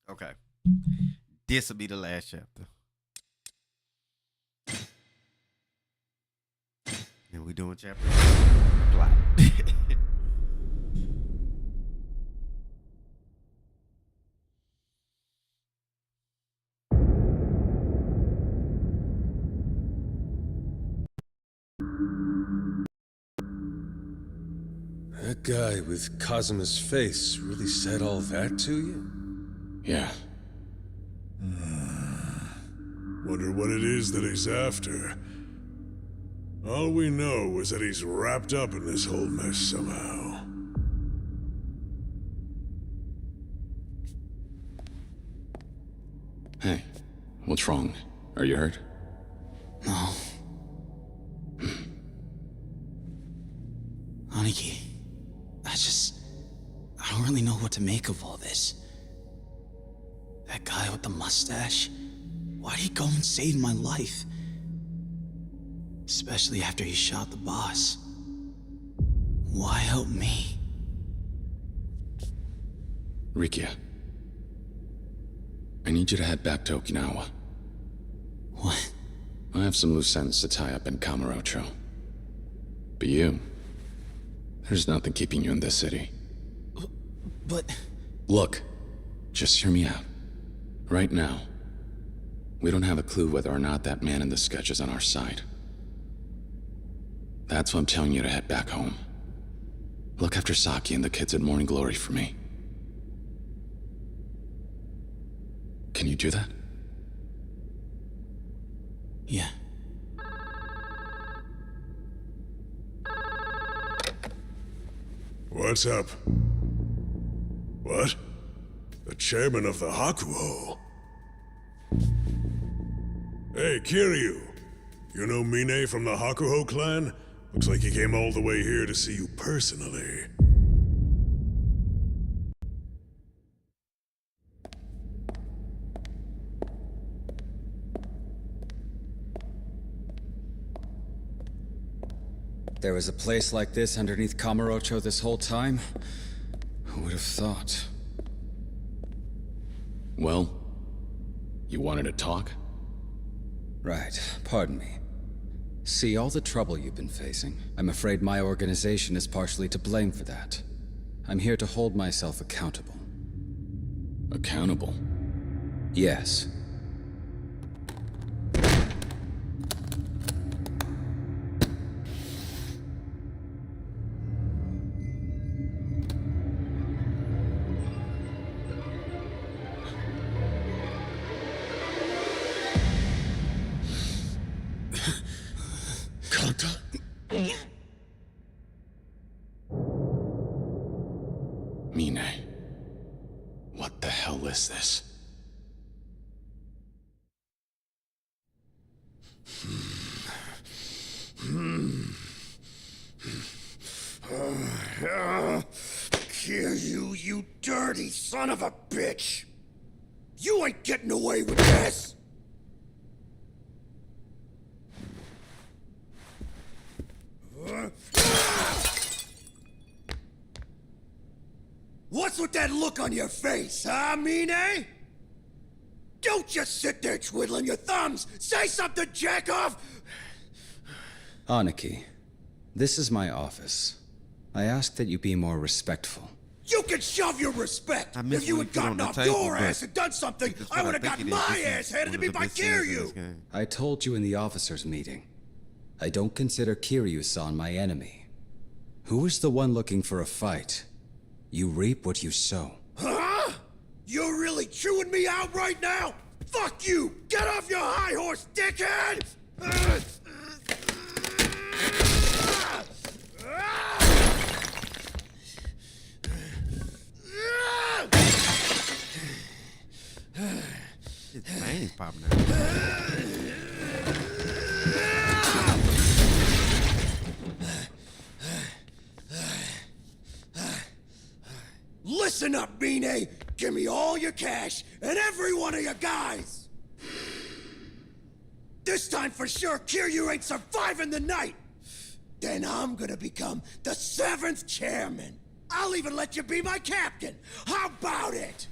Okay. This will be the last chapter. And we doing chapter plot. That guy with Kazuma's face really said all that to you? Yeah. Wonder what it is that he's after. All we know is that he's wrapped up in this whole mess somehow. Hey, what's wrong? Are you hurt? No. Aniki, I don't really know what to make of all this. That guy with the mustache, why'd he go and save my life? Especially after he shot the boss. Why help me? Rikia, I need you to head back to Okinawa. What? I have some loose ends to tie up in Kamurocho. But you, there's nothing keeping you in this city. But... Look, just hear me out. Right now, we don't have a clue whether or not that man in the sketch is on our side. That's why I'm telling you to head back home. Look after Saki and the kids at Morning Glory for me. Can you do that? Yeah. What's up? What? The chairman of the Hakuho? Hey, Kiryu. You know Mine from the Hakuho clan? Looks like he came all the way here to see you personally. There was a place like this underneath Kamurocho this whole time? Who would have thought? Well, you wanted to talk? Right, pardon me. See all the trouble you've been facing. I'm afraid my organization is partially to blame for that. I'm here to hold myself accountable. Accountable? Yes. Mine, what the hell is this? Kill you, you dirty son of a bitch! You ain't getting away with this! What's with that look on your face, huh, Mine? Don't just sit there twiddling your thumbs! Say something, jackoff! Aniki, this is my office. I ask that you be more respectful. You can shove your respect! If you had gotten off your ass and done something, I would have got my ass handed to me by Kiryu! I told you in the officers' meeting. I don't consider Kiryu-san my enemy. Who is the one looking for a fight? You reap what you sow. Huh? You're really chewing me out right now? Fuck you! Get off your high horse, dickhead! His veins popping out. Listen up, Mine! Give me all your cash and every one of your guys! This time for sure, Kiryu ain't surviving the night! Then I'm gonna become the 7th chairman! I'll even let you be my captain! How about it?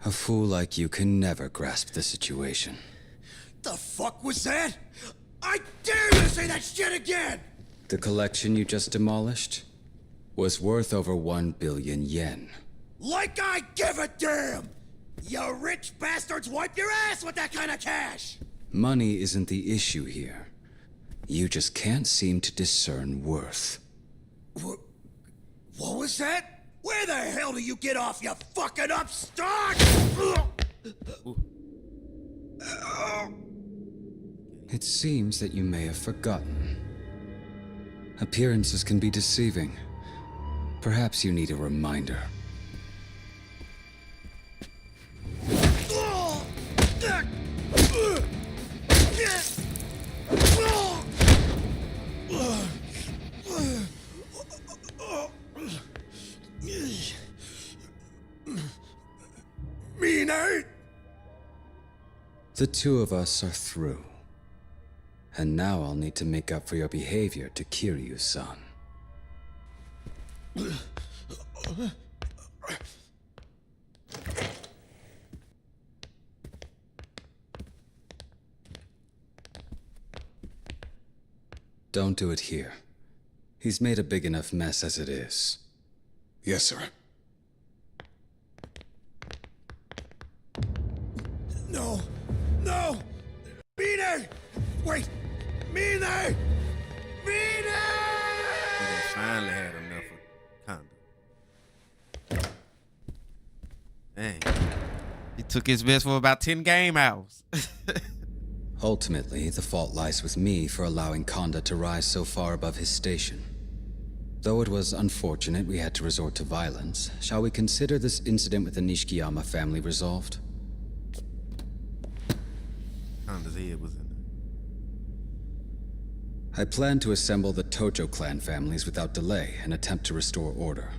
A fool like you can never grasp the situation. The fuck was that? I dare you to say that shit again! The collection you just demolished was worth over 1 billion yen. Like I give a damn! You rich bastards wipe your ass with that kind of cash! Money isn't the issue here. You just can't seem to discern worth. What was that? Where the hell do you get off, you fucking upstart? It seems that you may have forgotten. Appearances can be deceiving. Perhaps you need a reminder. Mine? The two of us are through. And now I'll need to make up for your behavior to Kiryu-san. Don't do it here. He's made a big enough mess as it is. Yes, sir. No! No! Mine! Wait! Mine! Mine! They finally had enough of condom. Dang. He took his best for about 10 game hours. Ultimately, the fault lies with me for allowing Konda to rise so far above his station. Though it was unfortunate we had to resort to violence, shall we consider this incident with the Nishikiyama family resolved? Konda's head was in there. I plan to assemble the Tojo clan families without delay and attempt to restore order.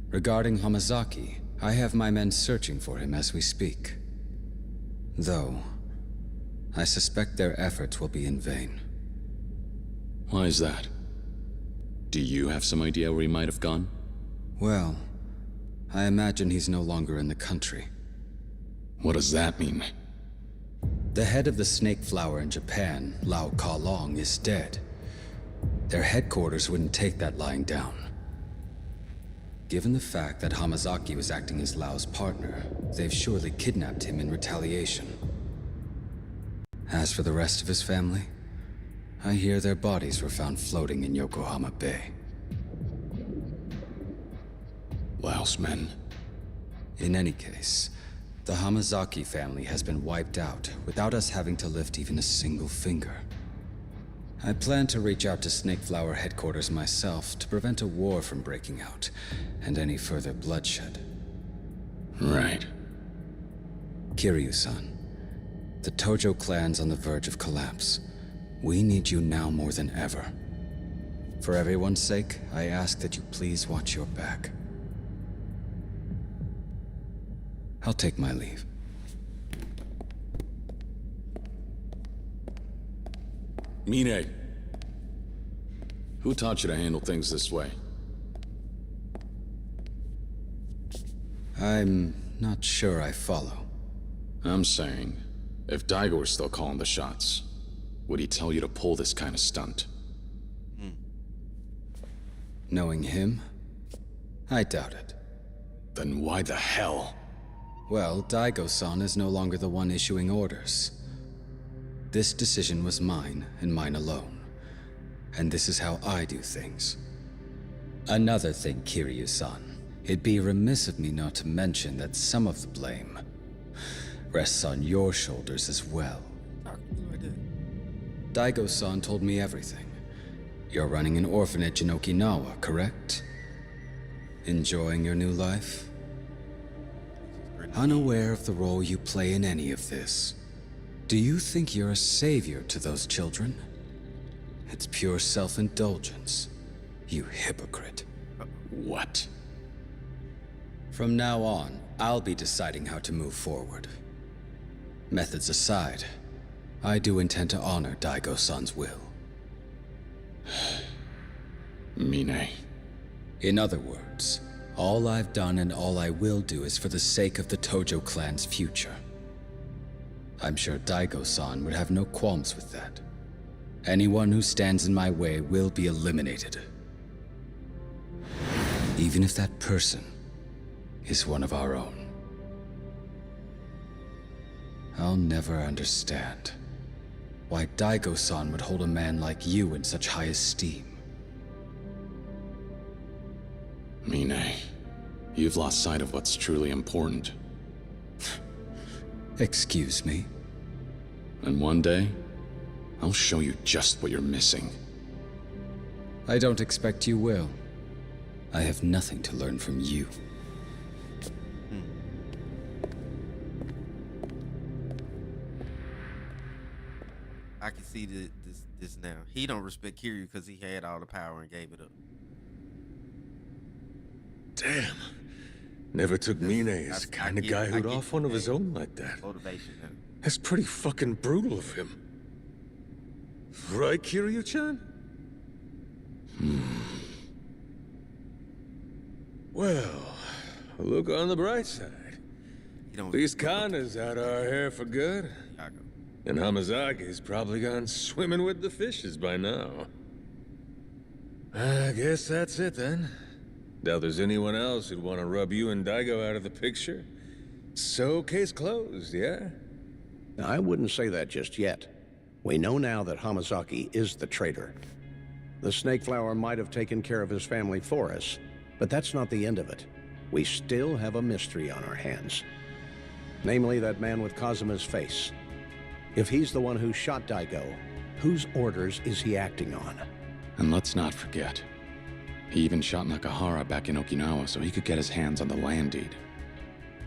Regarding Hamazaki, I have my men searching for him as we speak. Though, I suspect their efforts will be in vain. Why is that? Do you have some idea where he might have gone? Well, I imagine he's no longer in the country. What does that mean? The head of the snake flower in Japan, Lao Kalong, is dead. Their headquarters wouldn't take that lying down. Given the fact that Hamazaki was acting as Lao's partner, they've surely kidnapped him in retaliation. As for the rest of his family, I hear their bodies were found floating in Yokohama Bay. Lao's men. In any case, the Hamazaki family has been wiped out without us having to lift even a single finger. I plan to reach out to Snakeflower headquarters myself to prevent a war from breaking out and any further bloodshed. Right. Kiryu-san, the Tojo clan's on the verge of collapse. We need you now more than ever. For everyone's sake, I ask that you please watch your back. I'll take my leave. Mine, who taught you to handle things this way? I'm not sure I follow. I'm saying, if Daigo were still calling the shots, would he tell you to pull this kind of stunt? Knowing him, I doubt it. Then why the hell? Well, Daigo-san is no longer the one issuing orders. This decision was mine, and mine alone. And this is how I do things. Another thing, Kiryu-san. It'd be remiss of me not to mention that some of the blame rests on your shoulders as well. Daigo-san told me everything. You're running an orphanage in Okinawa, correct? Enjoying your new life? Unaware of the role you play in any of this, do you think you're a savior to those children? It's pure self-indulgence, you hypocrite. What? From now on, I'll be deciding how to move forward. Methods aside, I do intend to honor Daigo-san's will. Mine. In other words, All I've done and all I will do is for the sake of the Tojo clan's future. I'm sure Daigo-san would have no qualms with that. Anyone who stands in my way will be eliminated. Even if that person is one of our own. I'll never understand why Daigo-san would hold a man like you in such high esteem. Mine, you've lost sight of what's truly important. Excuse me? And one day, I'll show you just what you're missing. I don't expect you will. I have nothing to learn from you. I can see this now. He don't respect Kiryu because he had all the power and gave it up. Damn. Never took Mine as the kind of guy who'd off one of his own like that. Motivation. That's pretty fucking brutal of him. Right, Kiryu-chan? Well, look on the bright side. These Kana's out our hair for good. And Hamazaki's probably gone swimming with the fishes by now. I guess that's it then. Doubt there's anyone else who'd want to rub you and Daigo out of the picture. So, case closed, yeah? I wouldn't say that just yet. We know now that Hamazaki is the traitor. The Snake Flower might have taken care of his family for us, but that's not the end of it. We still have a mystery on our hands. Namely, that man with Kazuma's face. If he's the one who shot Daigo, whose orders is he acting on? And let's not forget, he even shot Nakahara back in Okinawa so he could get his hands on the land deed.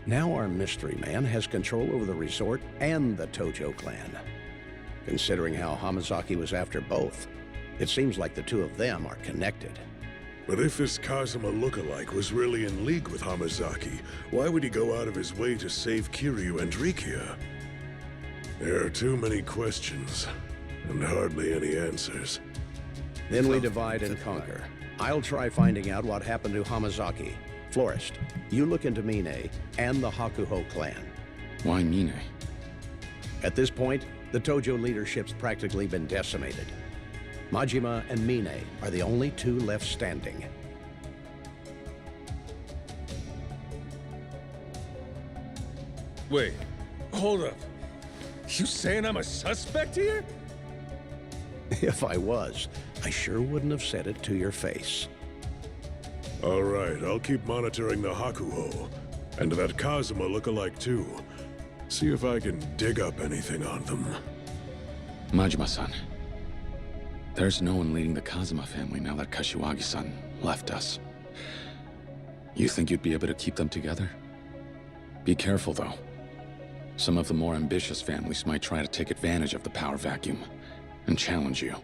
Now our mystery man has control over the resort and the Tojo clan. Considering how Hamazaki was after both, it seems like the two of them are connected. But if this Kazuma lookalike was really in league with Hamazaki, why would he go out of his way to save Kiryu and Rikia? There are too many questions, and hardly any answers. Then we divide and conquer. I'll try finding out what happened to Hamazaki. Florist, you look into Mine and the Hakuho clan. Why Mine? At this point, the Tojo leadership's practically been decimated. Majima and Mine are the only two left standing. Wait, hold up. You saying I'm a suspect here? If I was, I sure wouldn't have said it to your face. All right, I'll keep monitoring the Hakuho, and that Kazuma lookalike too. See if I can dig up anything on them. Majima-san, there's no one leading the Kazuma family now that Kashiwagi-san left us. You think you'd be able to keep them together? Be careful, though. Some of the more ambitious families might try to take advantage of the power vacuum and challenge you.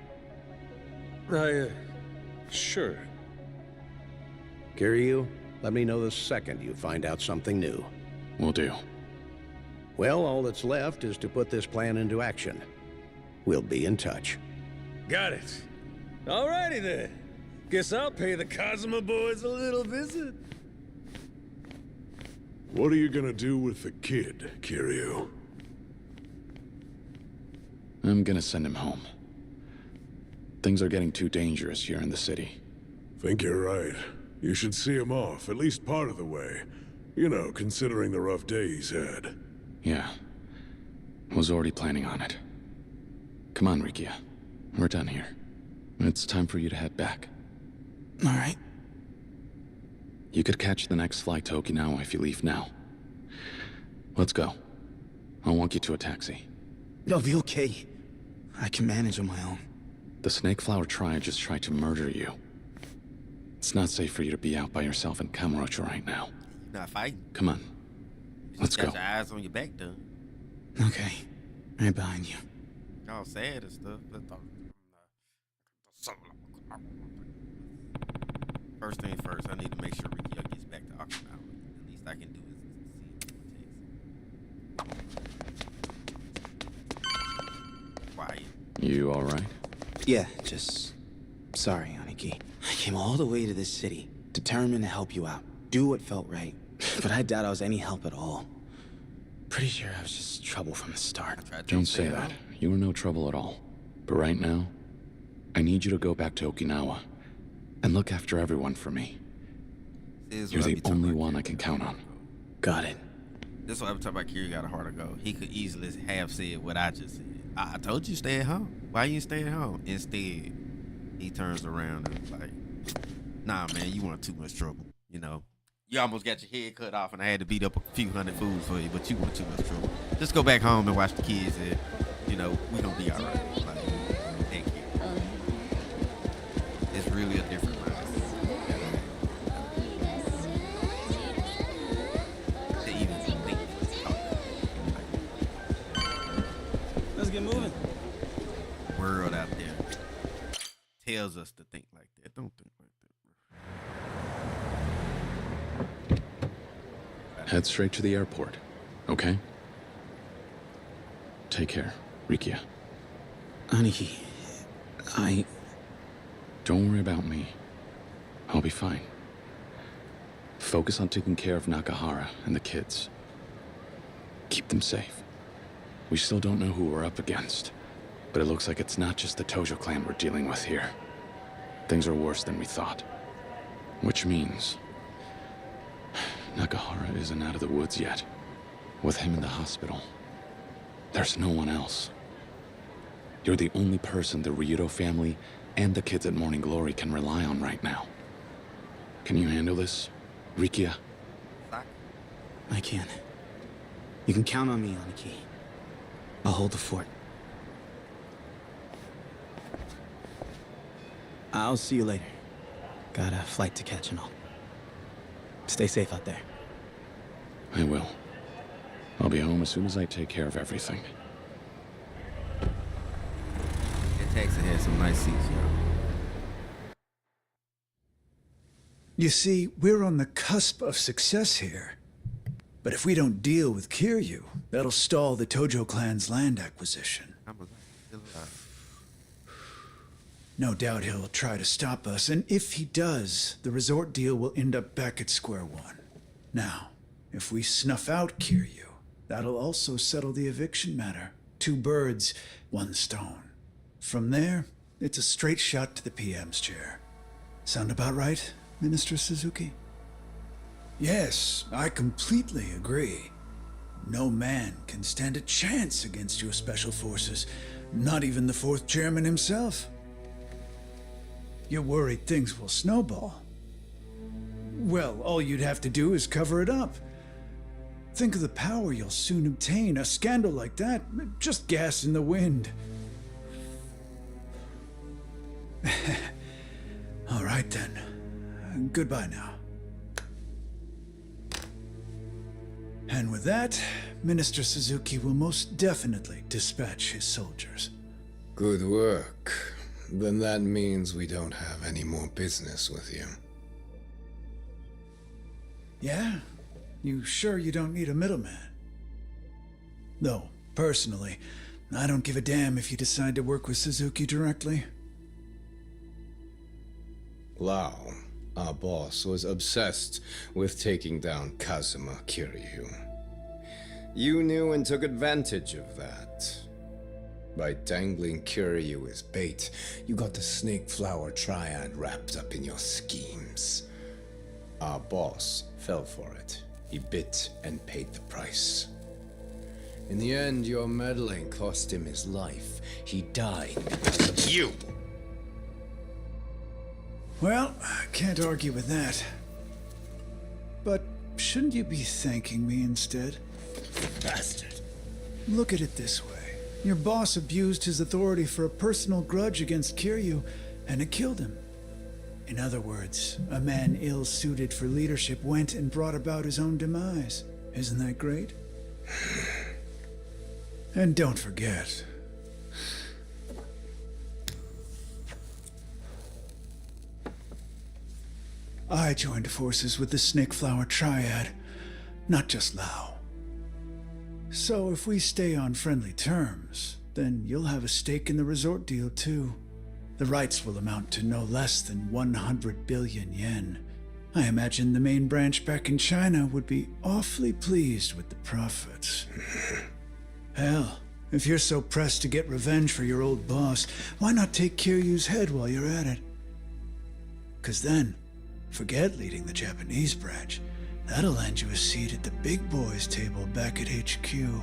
Sure. Kiryu, let me know the second you find out something new. Will do. Well, all that's left is to put this plan into action. We'll be in touch. Got it. Alrighty then. Guess I'll pay the Kazuma boys a little visit. What are you gonna do with the kid, Kiryu? I'm gonna send him home. Things are getting too dangerous here in the city. Think you're right. You should see him off, at least part of the way. You know, considering the rough day he's had. Yeah. Was already planning on it. Come on, Rikia. We're done here. It's time for you to head back. All right. You could catch the next flight to Okinawa if you leave now. Let's go. I'll walk you to a taxi. I'll be okay. I can manage on my own. The Snake Flower Triad just tried to murder you. It's not safe for you to be out by yourself in Kamurocho right now. You're not fighting. Come on. Let's go. Got your eyes on your back, though. Okay. Right behind you. All sad and stuff. But first thing first, I need to make sure Rikia gets back to Okinawa. The least I can do is see him. Quiet. You alright? Yeah, just... Sorry, Aniki. I came all the way to this city, determined to help you out. do what felt right, but I doubt I was any help at all. Pretty sure I was just trouble from the start. Don't say that. You were no trouble at all. But right now, I need you to go back to Okinawa and look after everyone for me. You're the only one I can count on. Got it. This is why I'm talking about Kiryu got a heart to go. He could easily have said what I just said. I told you stay at home. Why you stay at home? Instead, he turns around and is like, nah, man, you want too much trouble. You know, you almost got your head cut off and I had to beat up a few hundred fools for you, but you want too much trouble. Just go back home and watch the kids and, you know, we gonna be all right. Like, thank you. It's really a different life. Let's get moving. World out there tells us to think like that. Don't think like that. Head straight to the airport, okay? Take care, Rikia. Aniki, Don't worry about me. I'll be fine. Focus on taking care of Nakahara and the kids. Keep them safe. We still don't know who we're up against, but it looks like it's not just the Tojo clan we're dealing with here. Things are worse than we thought. Which means Nakahara isn't out of the woods yet. With him in the hospital, there's no one else. You're the only person the Ryudo family and the kids at Morning Glory can rely on right now. Can you handle this, Rikia? I can. You can count on me, Aniki. I'll hold the fort. I'll see you later. Got a flight to catch and all. Stay safe out there. I will. I'll be home as soon as I take care of everything. That taxi had some nice seats, y'all. You see, we're on the cusp of success here. But if we don't deal with Kiryu, that'll stall the Tojo clan's land acquisition. No doubt he'll try to stop us, and if he does, the resort deal will end up back at square one. Now, if we snuff out Kiryu, that'll also settle the eviction matter. 2 birds, 1 stone. From there, it's a straight shot to the PM's chair. Sound about right, Minister Suzuki? Yes, I completely agree. No man can stand a chance against your special forces, not even the 4th chairman himself. You're worried things will snowball. Well, all you'd have to do is cover it up. Think of the power you'll soon obtain. A scandal like that, just gas in the wind. All right then. Goodbye now. And with that, Minister Suzuki will most definitely dispatch his soldiers. Good work. Then that means we don't have any more business with you. Yeah? You sure you don't need a middleman? Though, personally, I don't give a damn if you decide to work with Suzuki directly. Lau, our boss, was obsessed with taking down Kazuma Kiryu. You knew and took advantage of that. By dangling Kiryu as bait, you got the Snake Flower Triad wrapped up in your schemes. Our boss fell for it. He bit and paid the price. In the end, your meddling cost him his life. He died because of you. Well, I can't argue with that. But shouldn't you be thanking me instead? Bastard. Look at it this way. Your boss abused his authority for a personal grudge against Kiryu, and it killed him. In other words, a man ill-suited for leadership went and brought about his own demise. Isn't that great? And don't forget, I joined forces with the Snake Flower Triad, not just Lau. So if we stay on friendly terms, then you'll have a stake in the resort deal too. The rights will amount to no less than 100 billion yen. I imagine the main branch back in China would be awfully pleased with the profits. Hell, if you're so pressed to get revenge for your old boss, why not take Kiryu's head while you're at it? 'Cause then, forget leading the Japanese branch. That'll land you a seat at the big boys' table back at HQ.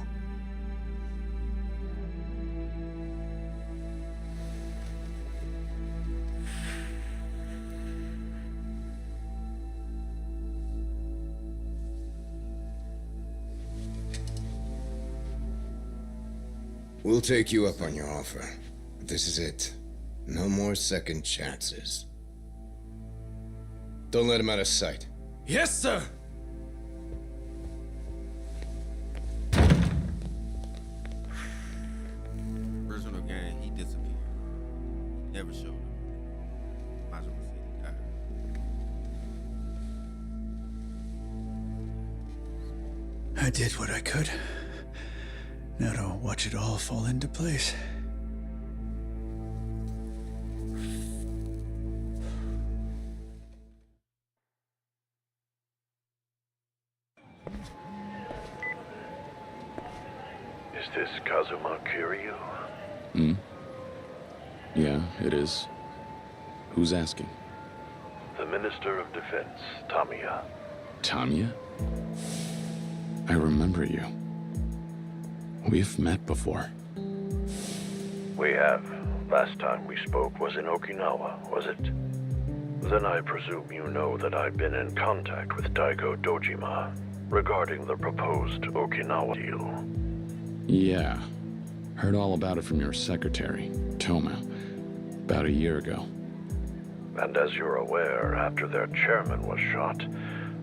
We'll take you up on your offer. This is it. No more second chances. Don't let him out of sight. Yes, sir! Original game, he disappeared. Never showed up. Majima said he died. I did what I could. Now to watch it all fall into place. Is this Kazuma Kiryu? Yeah, it is. Who's asking? The Minister of Defense, Tamiya. Tamiya? I remember you. We've met before. We have. Last time we spoke was in Okinawa, was it? Then I presume you know that I've been in contact with Daigo Dojima regarding the proposed Okinawa deal. Yeah. Heard all about it from your secretary, Toma, about a year ago. And as you're aware, after their chairman was shot,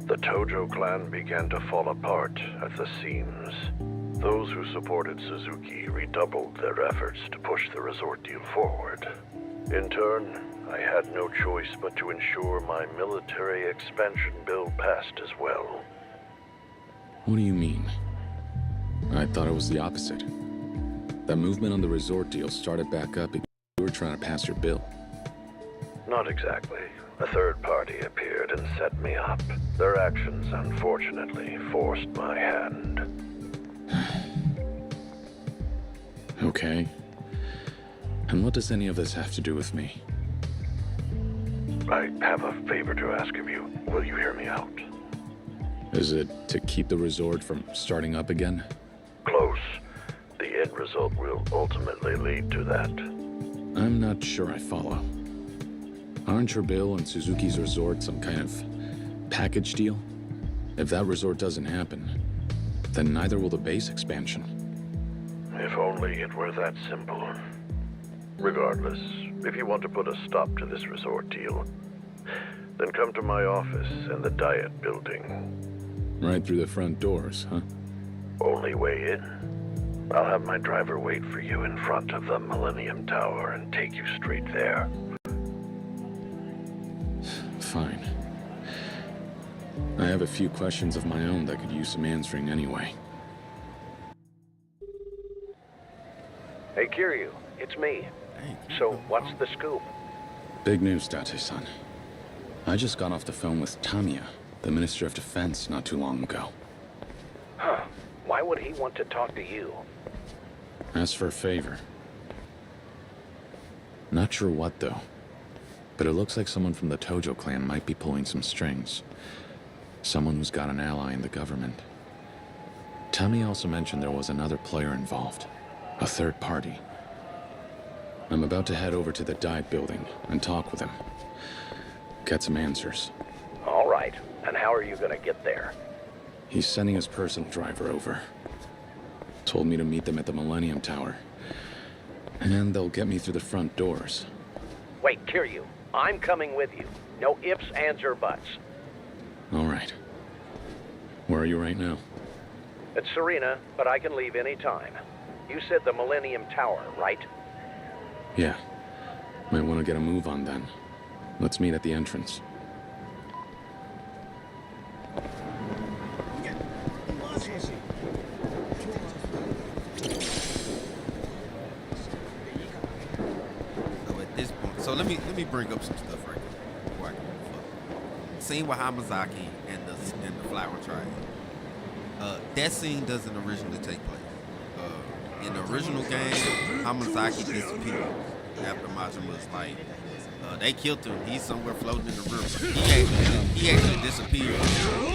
the Tojo clan began to fall apart at the seams. Those who supported Suzuki redoubled their efforts to push the resort deal forward. In turn, I had no choice but to ensure my military expansion bill passed as well. What do you mean? I thought it was the opposite. That movement on the resort deal started back up because you were trying to pass your bill. Not exactly. A third party appeared and set me up. Their actions, unfortunately, forced my hand. Okay. And what does any of this have to do with me? I have a favor to ask of you. Will you hear me out? Is it to keep the resort from starting up again? Close. The end result will ultimately lead to that. I'm not sure I follow. Aren't your bill and Suzuki's resort some kind of package deal? If that resort doesn't happen, then neither will the base expansion. If only it were that simple. Regardless, if you want to put a stop to this resort deal, then come to my office in the Diet Building. Right through the front doors, huh? Only way in. I'll have my driver wait for you in front of the Millennium Tower and take you straight there. Fine. I have a few questions of my own that could use some answering anyway. Hey, Kiryu, it's me. So, what's the scoop? Big news, Date-san. I just got off the phone with Tamiya, the Minister of Defense, not too long ago. Huh. Why would he want to talk to you? Asked for a favor. Not sure what, though. But it looks like someone from the Tojo clan might be pulling some strings. Someone who's got an ally in the government. Tamiya also mentioned there was another player involved. A third party. I'm about to head over to the Diet Building and talk with him. Get some answers. All right. And how are you gonna get there? He's sending his personal driver over. Told me to meet them at the Millennium Tower. And they'll get me through the front doors. Wait, Kiryu, I'm coming with you. No ifs, ands, or buts. All right. Where are you right now? It's Serena, but I can leave any time. You said the Millennium Tower, right? Yeah. Might want to get a move on then. Let's meet at the entrance. So at this point, so let me bring up some stuff right now before I go fuck. scene with Hamazaki and the flower trial. That scene doesn't originally take place. In the original game, Hamazaki disappeared after Majima's like, they killed him. He's somewhere floating in the river. He actually disappeared,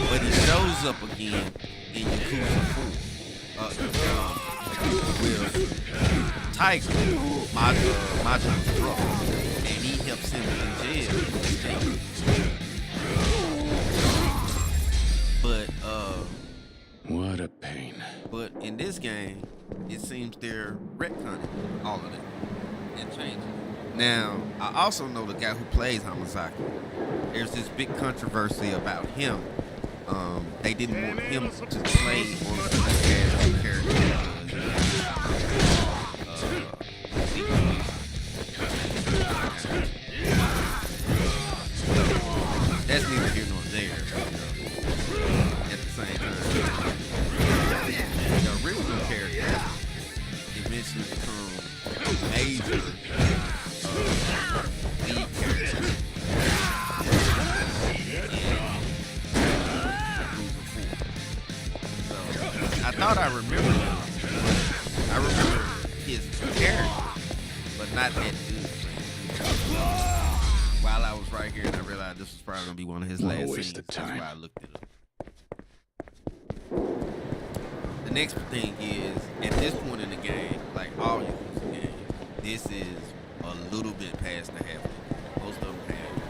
but he shows up again in Yakuza 4 with Tiger, Majima's brother, and he helps him in jail. But what a pain. But in this game, it seems they're retconning all of it and changing it. Now, I also know the guy who plays Hamazaki. There's this big controversy about him. They didn't want him to play on the character. That's neither here nor there. At the same time, the original character eventually becomes a major lead character. So I thought I remembered him. I remember his character, but not that dude. While I was right here, and I realized this was probably gonna be one of his last scenes. That's why I looked it up. The next thing is, at this point in the game, like all Yakuza games, this is a little bit past the halfway. Most of them have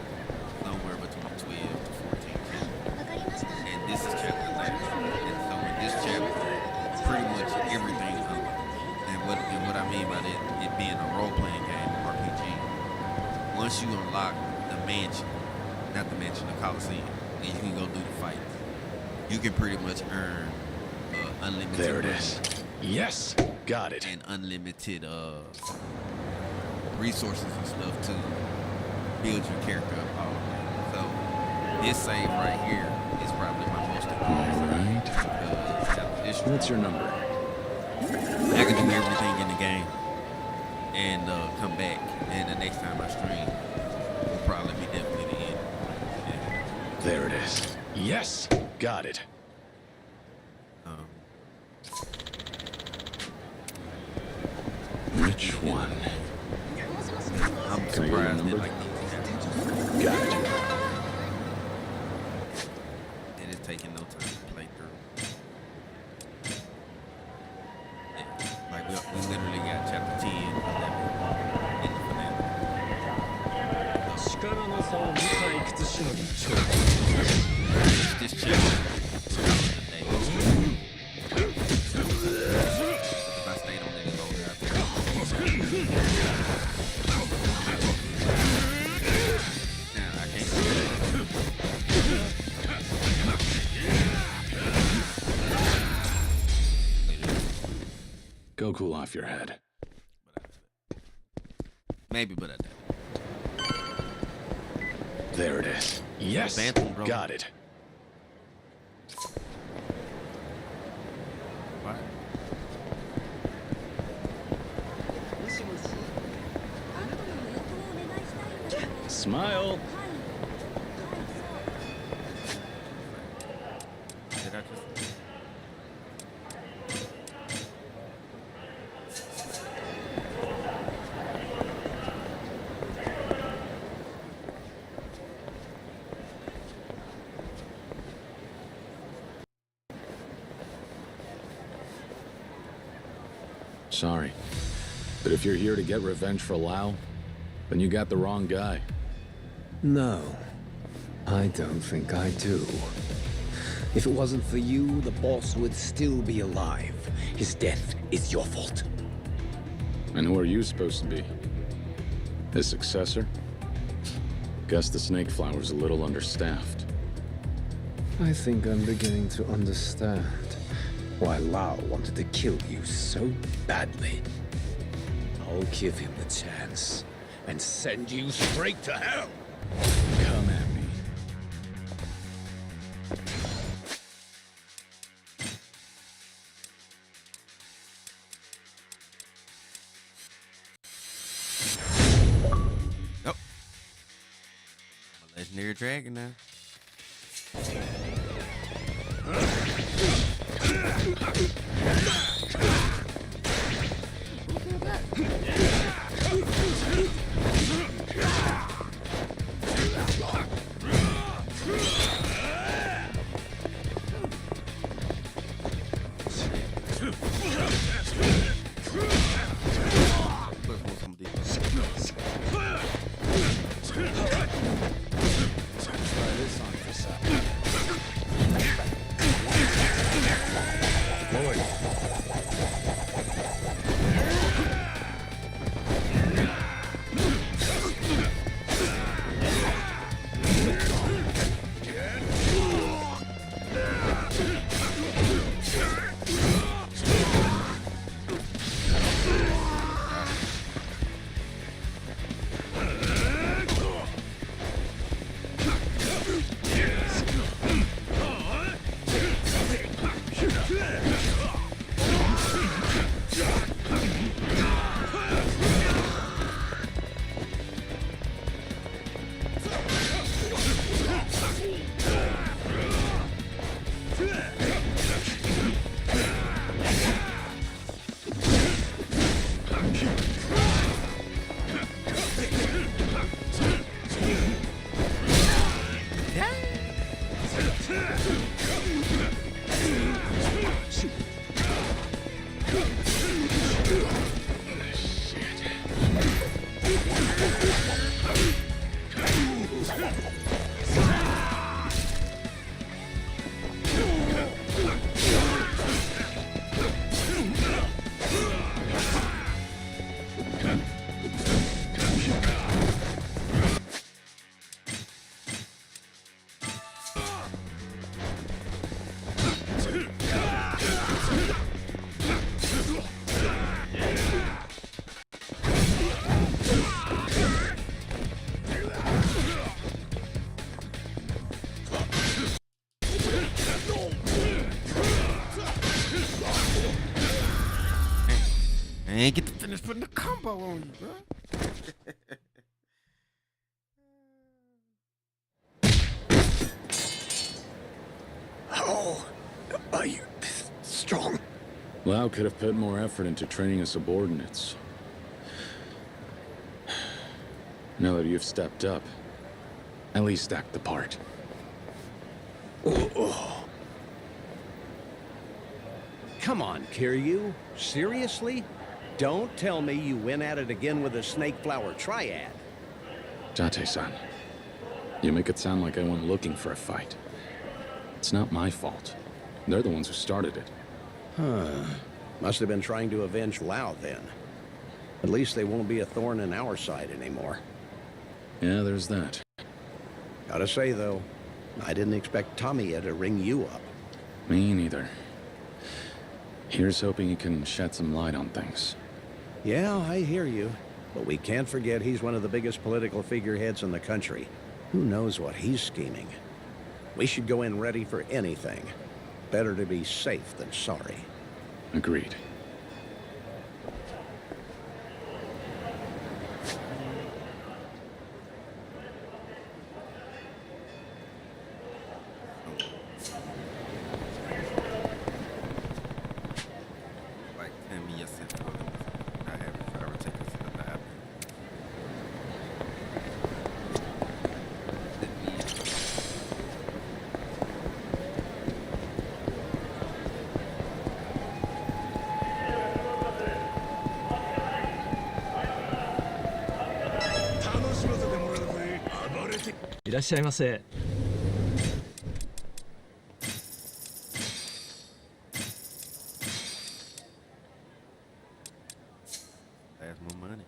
somewhere between 12 to 14 kills. And this is chapter 9. And so in this chapter, pretty much everything and what I mean by that, it being a role-playing game, RPG, once you unlock the mansion, not the mansion, the Coliseum, and you can go do the fights, you can pretty much earn unlimited. There it is. Yes, got it. And unlimited resources and stuff to build your character up all around. So this save right here is probably my most important. Alright. What's your number? I can do everything in the game and come back, and the next time I stream will probably be definitely the end. Yeah. There it is. Yes, got it. Which one? I'm surprised that like these got it. It is taking no time to play through. Yeah. Like we literally got chapter 10, 11 in the finale. This chapter. If I stayed on it any longer, I'd be now I can't Go cool off your head. Maybe, but I did. There it is. Yes, got it. What? Smile. Did I just... Sorry. But if you're here to get revenge for Lau, then you got the wrong guy. No, I don't think I do. If it wasn't for you, the boss would still be alive. His death is your fault. And who are you supposed to be? His successor? Guess the snake flower's a little understaffed. I think I'm beginning to understand why Lau wanted to kill you so badly. I'll give him the chance and send you straight to hell. Come at me. Oh. I'm a legendary dragon now. I ain't get to finish putting the combo on you, bro. How are you strong? Lau could have put more effort into training his subordinates. Now that you've stepped up, at least act the part. Come on, Kiryu. Seriously? Don't tell me you went at it again with a snake flower triad. Date-san, you make it sound like I went looking for a fight. It's not my fault. They're the ones who started it. Huh. Must have been trying to avenge Lau then. At least they won't be a thorn in our side anymore. Yeah, there's that. Gotta say, though, I didn't expect Tamiya to ring you up. Me neither. Here's hoping he can shed some light on things. Yeah, I hear you. But we can't forget he's one of the biggest political figureheads in the country. Who knows what he's scheming? We should go in ready for anything. Better to be safe than sorry. Agreed.いらっしゃいませ。That's more money.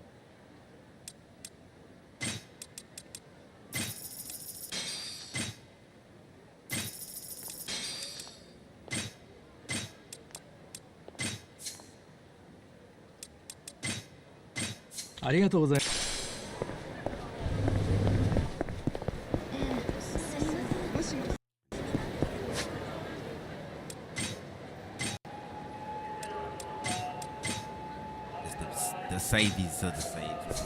The savies of the saviors.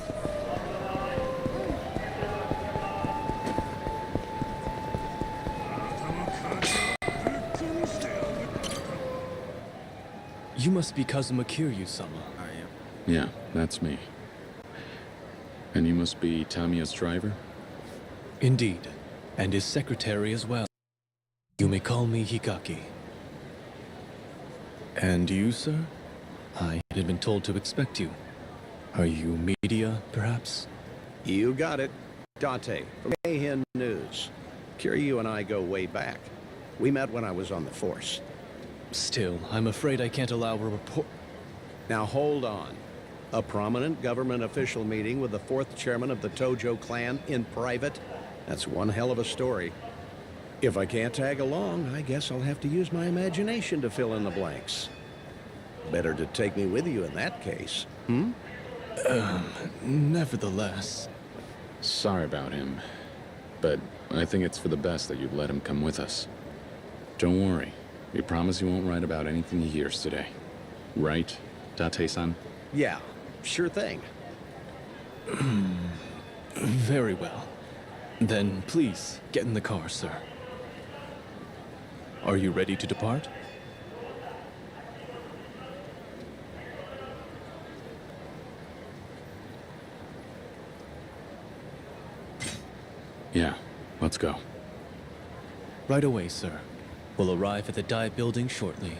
You must be Kazuma Kiryu-sama. I am. Yeah, that's me. And you must be Tamiya's driver? Indeed, and his secretary as well. You may call me Hikaki. And you, sir? I had been told to expect you. Are you media, perhaps? You got it. Date, from Keihin News. Kiryu and I go way back. We met when I was on the force. Still, I'm afraid I can't allow a report. Now hold on. A prominent government official meeting with the 4th chairman of the Tojo clan in private? That's one hell of a story. If I can't tag along, I guess I'll have to use my imagination to fill in the blanks. Better to take me with you in that case, hmm? Nevertheless. Sorry about him, but I think it's for the best that you let him come with us. Don't worry. We promise you won't write about anything he hears today. Right, Date-san? Yeah, sure thing. Very well. Then please, get in the car, sir. Are you ready to depart? Yeah, let's go. Right away, sir. We'll arrive at the Dai building shortly.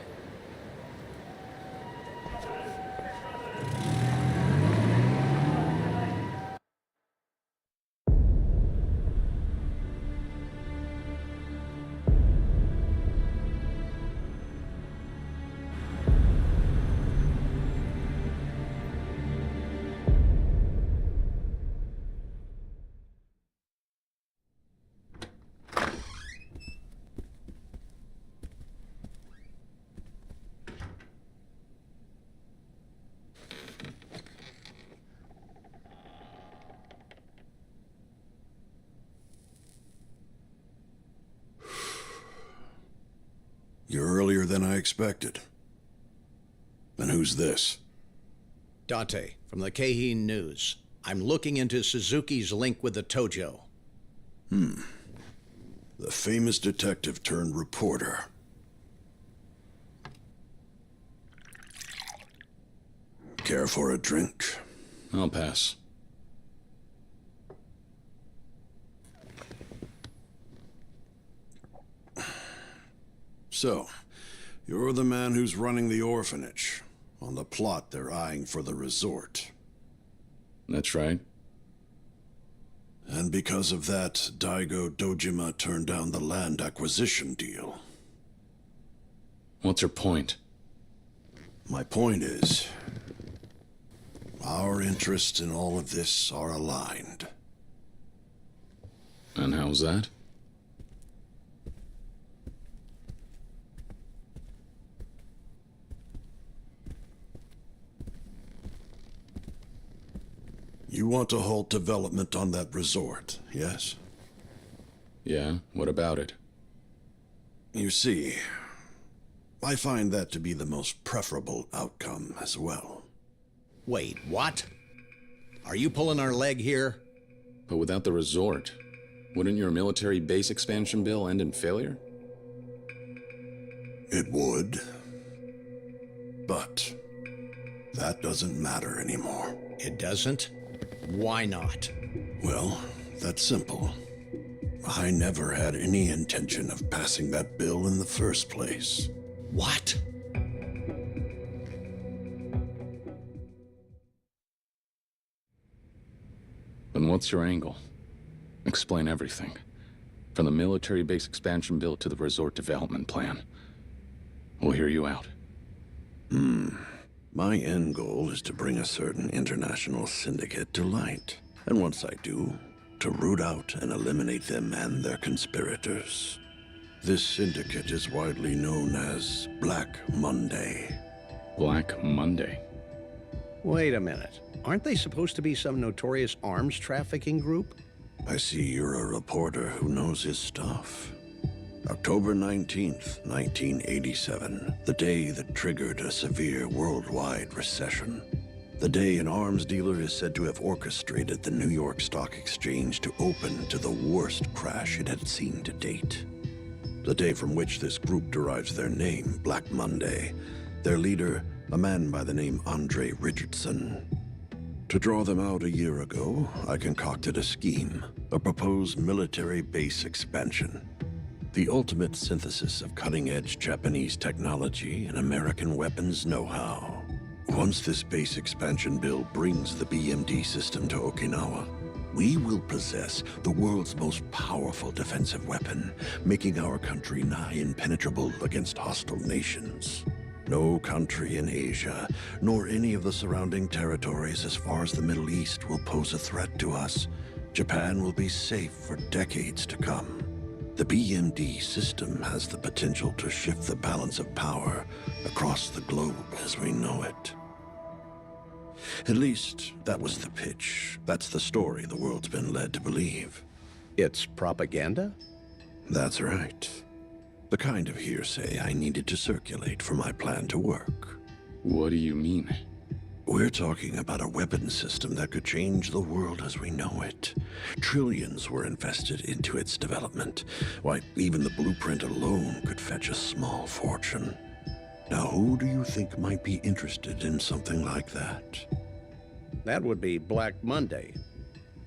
You're earlier than I expected. And who's this? Date, from the Keihin News. I'm looking into Suzuki's link with the Tojo. The famous detective turned reporter. Care for a drink? I'll pass. So, you're the man who's running the orphanage, on the plot they're eyeing for the resort. That's right. And because of that, Daigo Dojima turned down the land acquisition deal. What's your point? My point is, our interests in all of this are aligned. And how's that? You want to halt development on that resort, yes? Yeah, what about it? You see, I find that to be the most preferable outcome as well. Wait, what? Are you pulling our leg here? But without the resort, wouldn't your military base expansion bill end in failure? It would. But that doesn't matter anymore. It doesn't? Why not? Well, that's simple. I never had any intention of passing that bill in the first place. What? Then what's your angle? Explain everything. From the military base expansion bill to the resort development plan. We'll hear you out. My end goal is to bring a certain international syndicate to light. And once I do, to root out and eliminate them and their conspirators. This syndicate is widely known as Black Monday. Black Monday? Wait a minute. Aren't they supposed to be some notorious arms trafficking group? I see you're a reporter who knows his stuff. October 19th, 1987, the day that triggered a severe worldwide recession. The day an arms dealer is said to have orchestrated the New York Stock Exchange to open to the worst crash it had seen to date. The day from which this group derives their name, Black Monday, Their leader, a man by the name Andre Richardson. To draw them out a year ago, I concocted a scheme, a proposed military base expansion. The ultimate synthesis of cutting-edge Japanese technology and American weapons know-how. Once this base expansion bill brings the BMD system to Okinawa, we will possess the world's most powerful defensive weapon, making our country nigh impenetrable against hostile nations. No country in Asia, nor any of the surrounding territories as far as the Middle East will pose a threat to us. Japan will be safe for decades to come. The BMD system has the potential to shift the balance of power across the globe as we know it. At least, that was the pitch. That's the story the world's been led to believe. It's propaganda? That's right. The kind of hearsay I needed to circulate for my plan to work. What do you mean? We're talking about a weapons system that could change the world as we know it. Trillions were invested into its development. Why, even the blueprint alone could fetch a small fortune. Now, who do you think might be interested in something like that? That would be Black Monday.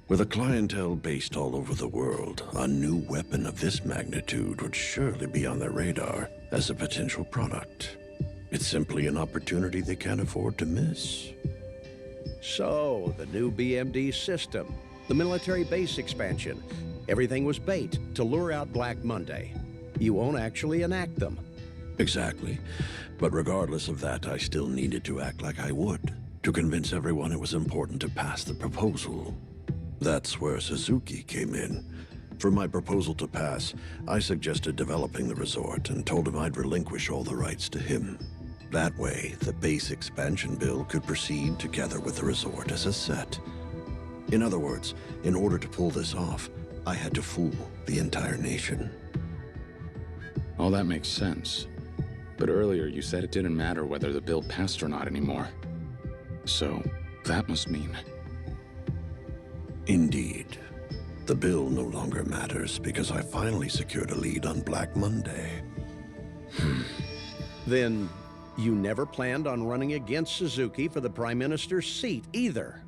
With a clientele based all over the world, a new weapon of this magnitude would surely be on their radar as a potential product. It's simply an opportunity they can't afford to miss. So, the new BMD system, the military base expansion, everything was bait to lure out Black Monday. You won't actually enact them. Exactly. But regardless of that, I still needed to act like I would, to convince everyone it was important to pass the proposal. That's where Suzuki came in. For my proposal to pass, I suggested developing the resort and told him I'd relinquish all the rights to him. That way, the base expansion bill could proceed together with the resort as a set. In other words, in order to pull this off, I had to fool the entire nation. All that makes sense. But earlier you said it didn't matter whether the bill passed or not anymore. So, that must mean... Indeed. The bill no longer matters because I finally secured a lead on Black Monday. Then, you never planned on running against Suzuki for the Prime Minister's seat, either.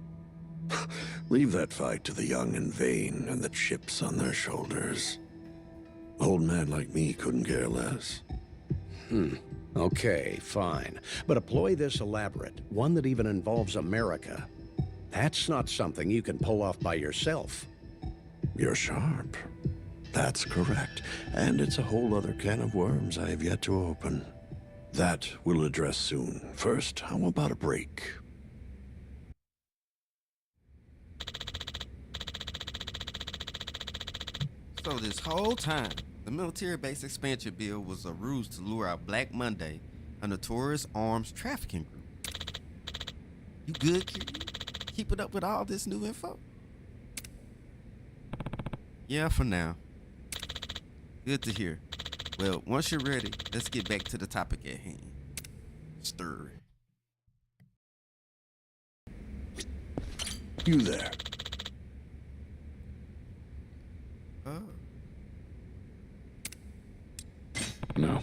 Leave that fight to the young and vain and the chips on their shoulders. An old man like me couldn't care less. Okay, fine. But a ploy this elaborate, one that even involves America, that's not something you can pull off by yourself. You're sharp. That's correct. And it's a whole other can of worms I have yet to open. That we'll address soon. First, how about a break? So this whole time, the military base expansion bill was a ruse to lure out Black Monday, a notorious arms trafficking group. You good, Kiryu? Keeping up with all this new info? Yeah, for now. Good to hear. Well, once you're ready, let's get back to the topic at hand. Stir. You there? No.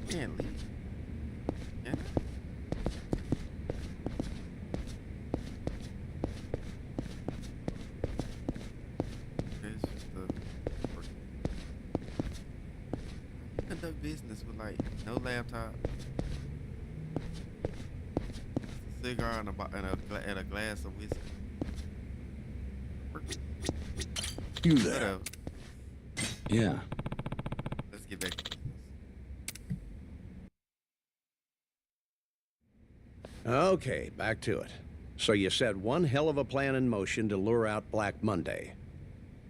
Can't leave. Yeah. Conduct business with like no laptop, a cigar and a glass of whiskey. You there? Yeah. Let's get back to business. Okay, back to it. So you set one hell of a plan in motion to lure out Black Monday.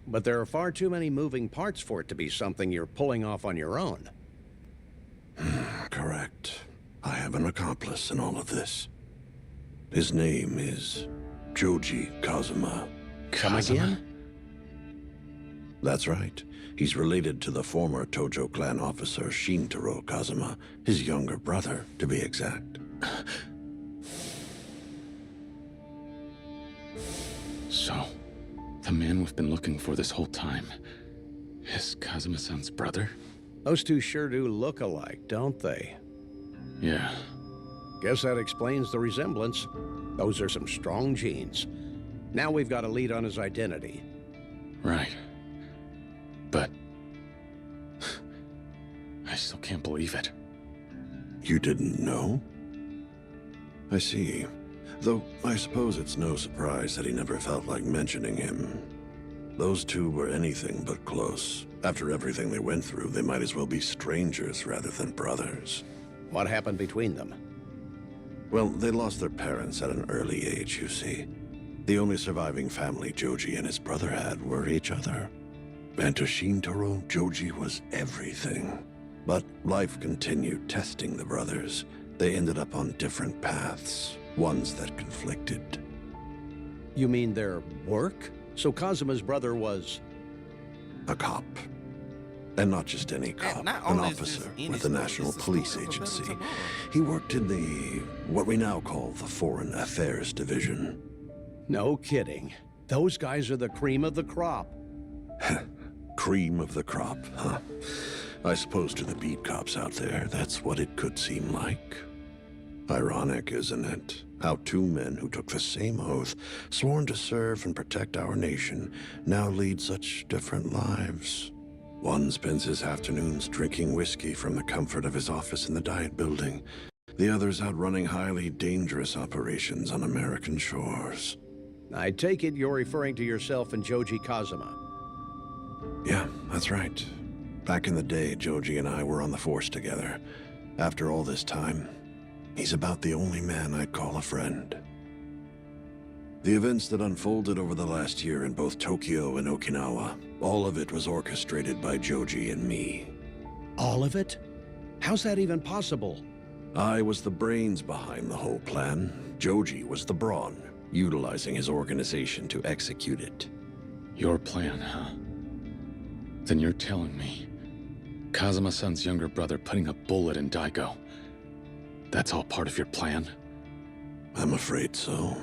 But there are far too many moving parts for it to be something you're pulling off on your own. Correct. I have an accomplice in all of this. His name is Joji Kazuma. Come again? That's right. He's related to the former Tojo clan officer Shintaro Kazuma, his younger brother, to be exact. So, the man we've been looking for this whole time is Kazuma-san's brother? Those two sure do look alike, don't they? Yeah. Guess that explains the resemblance. Those are some strong genes. Now we've got a lead on his identity. Right. But... I still can't believe it. You didn't know? I see. Though, I suppose it's no surprise that he never felt like mentioning him. Those two were anything but close. After everything they went through, they might as well be strangers rather than brothers. What happened between them? Well, they lost their parents at an early age, you see. The only surviving family Joji and his brother had were each other. And to Shintaro, Joji was everything. But life continued testing the brothers. They ended up on different paths, ones that conflicted. You mean their work? So Kazuma's brother was... a cop. And not just any cop, an officer with the National Police Agency. He worked in the, what we now call the Foreign Affairs Division. No kidding. Those guys are the cream of the crop. Cream of the crop, huh? I suppose to the beat cops out there, that's what it could seem like. Ironic, isn't it? How two men who took the same oath, sworn to serve and protect our nation, now lead such different lives. One spends his afternoons drinking whiskey from the comfort of his office in the Diet Building. The other's out running highly dangerous operations on American shores. I take it you're referring to yourself and Joji Kazuma. Yeah, that's right. Back in the day, Joji and I were on the force together. After all this time, he's about the only man I'd call a friend. The events that unfolded over the last year in both Tokyo and Okinawa, all of it was orchestrated by Joji and me. All of it? How's that even possible? I was the brains behind the whole plan. Joji was the brawn, utilizing his organization to execute it. Your plan, huh? Then you're telling me Kazuma-san's younger brother putting a bullet in Daigo, that's all part of your plan? I'm afraid so.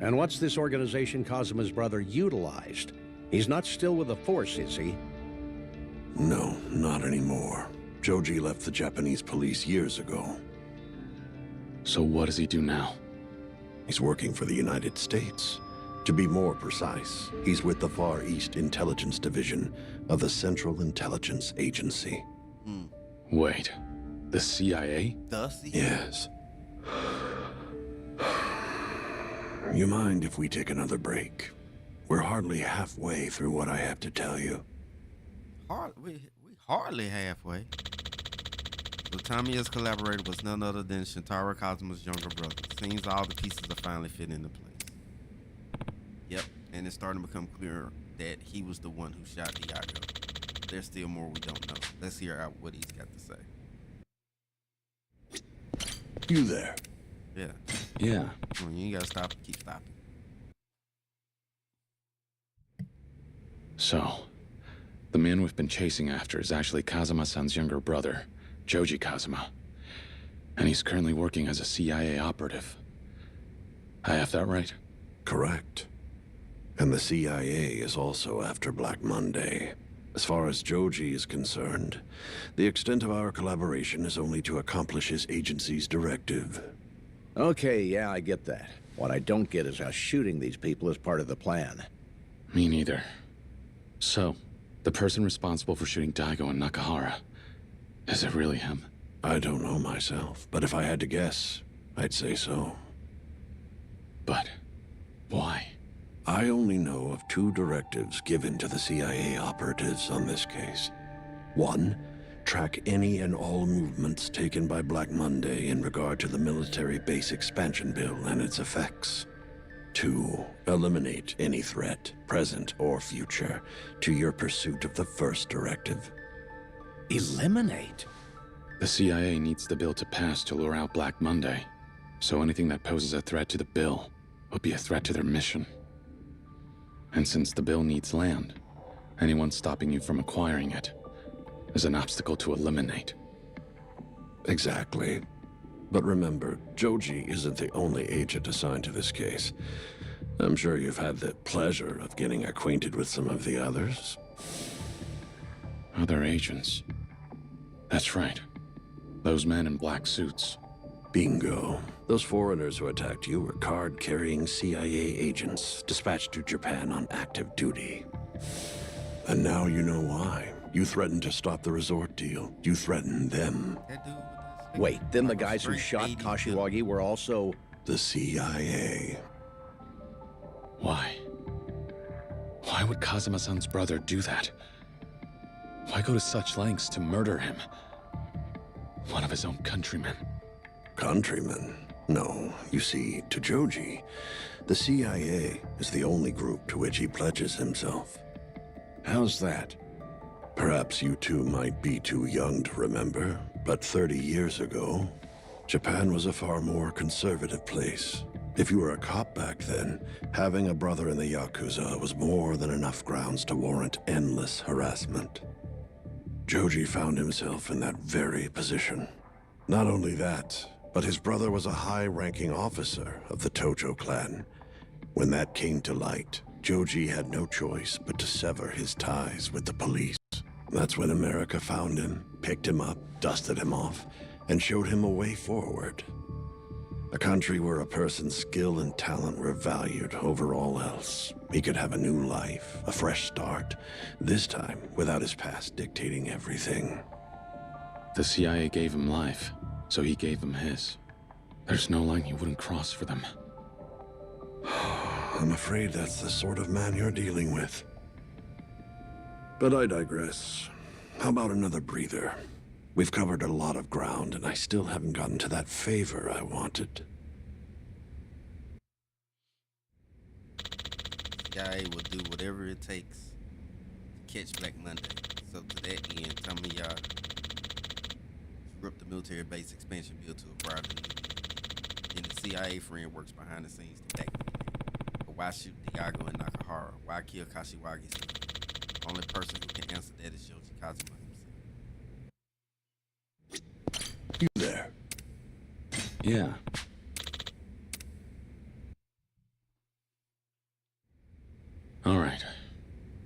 And what's this organization Kazuma's brother utilized? He's not still with the Force, is he? No, not anymore. Joji left the Japanese police years ago. So what does he do now? He's working for the United States. To be more precise, he's with the Far East Intelligence Division of the Central Intelligence Agency. Wait, the CIA? Yes. You mind if we take another break? We're hardly halfway through what I have to tell you. We hardly halfway. So Tamiya's collaborator was none other than Shintaro Kazuma's younger brother. Seems all the pieces are finally fitting into place. Yep, and it's starting to become clearer that he was the one who shot Yakuza. There's still more we don't know. Let's hear out what he's got to say. You there? Yeah. Yeah. Well, you ain't gotta stop. Keep stopping. So, the man we've been chasing after is actually Kazuma-san's younger brother, Joji Kazuma. And he's currently working as a CIA operative. I have that right? Correct. And the CIA is also after Black Monday. As far as Joji is concerned, the extent of our collaboration is only to accomplish his agency's directive. Okay, yeah, I get that. What I don't get is how shooting these people is part of the plan. Me neither. So, the person responsible for shooting Daigo and Nakahara, is it really him? I don't know myself, but if I had to guess, I'd say so. But why? I only know of two directives given to the CIA operatives on this case. One, track any and all movements taken by Black Monday in regard to the military base expansion bill and its effects. Two, eliminate any threat, present or future, to your pursuit of the first directive. Eliminate? The CIA needs the bill to pass to lure out Black Monday, so anything that poses a threat to the bill would be a threat to their mission. And since the bill needs land, anyone stopping you from acquiring it is an obstacle to eliminate. Exactly. But remember, Joji isn't the only agent assigned to this case. I'm sure you've had the pleasure of getting acquainted with some of the others. Other agents? That's right. Those men in black suits. Bingo. Those foreigners who attacked you were card-carrying CIA agents dispatched to Japan on active duty. And now you know why. You threatened to stop the resort deal. You threatened them. Wait, then the guys who shot Kashiwagi were also... The CIA. Why? Why would Kazuma-san's brother do that? Why go to such lengths to murder him? One of his own countrymen. Countrymen? No. You see, to Joji, the CIA is the only group to which he pledges himself. How's that? Perhaps you two might be too young to remember, but 30 years ago, Japan was a far more conservative place. If you were a cop back then, having a brother in the Yakuza was more than enough grounds to warrant endless harassment. Joji found himself in that very position. Not only that, but his brother was a high-ranking officer of the Tojo clan. When that came to light, Joji had no choice but to sever his ties with the police. That's when America found him, picked him up, dusted him off, and showed him a way forward. A country where a person's skill and talent were valued over all else. He could have a new life, a fresh start, this time without his past dictating everything. The CIA gave him life, so he gave them his. There's no line he wouldn't cross for them. I'm afraid that's the sort of man you're dealing with. But I digress. How about another breather? We've covered a lot of ground, and I still haven't gotten to that favor I wanted. CIA will do whatever it takes to catch Black Monday. So to that end, tell me y'all ripped the military base expansion bill to acquire the nuke. And the CIA friend works behind the scenes to back it. But why shoot Diago and Nakahara? Why kill Kashiwagi? Only person who can answer that is Yoji Kazuma himself. You there? Yeah. All right.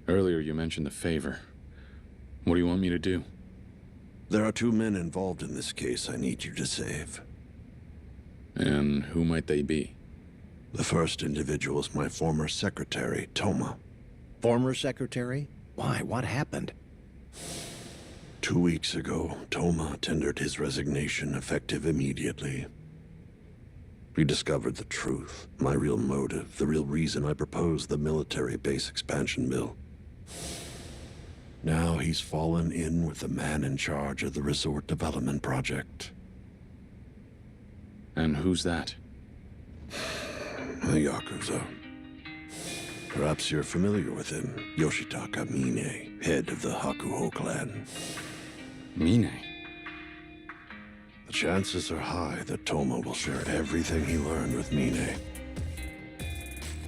Earlier you mentioned the favor. What do you want me to do? There are 2 men involved in this case I need you to save. And who might they be? The first individual is my former secretary, Toma. Former secretary? Why? What happened? 2 weeks ago, Toma tendered his resignation, effective immediately. He discovered the truth, my real motive, the real reason I proposed the military base expansion bill. Now he's fallen in with the man in charge of the resort development project. And who's that? The Yakuza. Perhaps you're familiar with him. Yoshitaka Mine, head of the Hakuho clan. Mine? The chances are high that Toma will share everything he learned with Mine.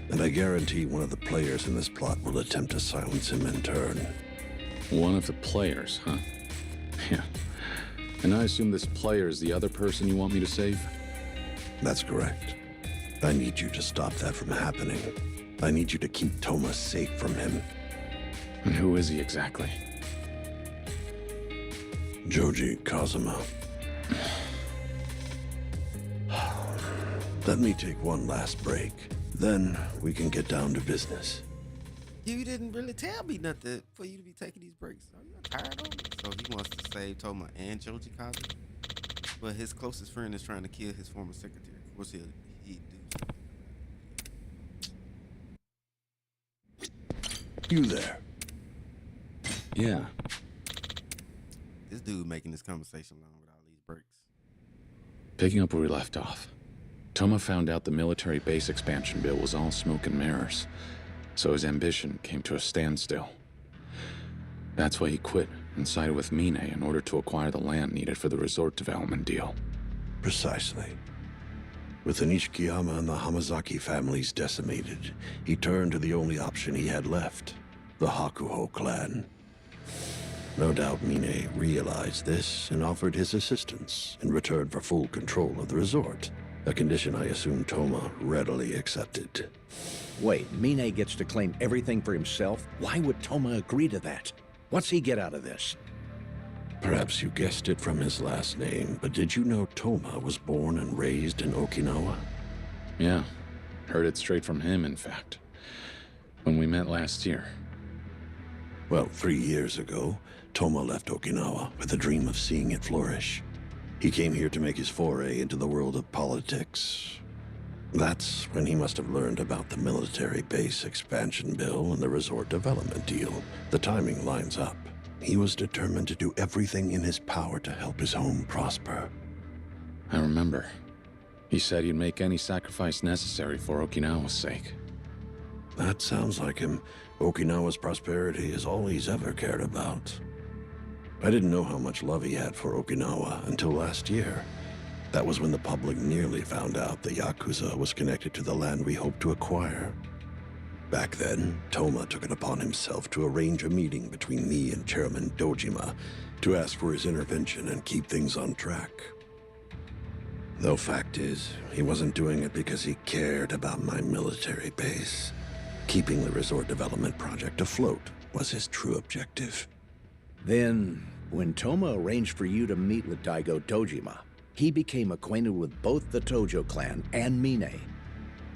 And I guarantee one of the players in this plot will attempt to silence him in turn. One of the players, huh? Yeah. And I assume this player is the other person you want me to save? That's correct. I need you to stop that from happening. I need you to keep Toma safe from him. And who is he exactly? Joji Kazuma. Let me take one last break. Then we can get down to business. You didn't really tell me nothing for you to be taking these breaks. Are you tired of it? So he wants to save Toma and Joji Kazuma, but his closest friend is trying to kill his former secretary. What's he do? You there? Yeah. This dude making this conversation long with all these breaks. Picking up where we left off. Toma found out the military base expansion bill was all smoke and mirrors, so his ambition came to a standstill. That's why he quit and sided with Mine in order to acquire the land needed for the resort development deal. Precisely. With the Nishikiyama and the Hamazaki families decimated, he turned to the only option he had left, the Hakuho clan. No doubt Mine realized this and offered his assistance in return for full control of the resort, a condition I assume Toma readily accepted. Wait, Mine gets to claim everything for himself? Why would Toma agree to that? What's he get out of this? Perhaps you guessed it from his last name, but did you know Toma was born and raised in Okinawa? Yeah, heard it straight from him, in fact. When we met last year. Well, 3 years ago, Toma left Okinawa with a dream of seeing it flourish. He came here to make his foray into the world of politics. That's when he must have learned about the military base expansion bill and the resort development deal. The timing lines up. He was determined to do everything in his power to help his home prosper. I remember. He said he'd make any sacrifice necessary for Okinawa's sake. That sounds like him. Okinawa's prosperity is all he's ever cared about. I didn't know how much love he had for Okinawa until last year. That was when the public nearly found out the Yakuza was connected to the land we hoped to acquire. Back then, Toma took it upon himself to arrange a meeting between me and Chairman Dojima to ask for his intervention and keep things on track. Though fact is, he wasn't doing it because he cared about my military base. Keeping the resort development project afloat was his true objective. Then, when Toma arranged for you to meet with Daigo Dojima, he became acquainted with both the Tojo clan and Mine.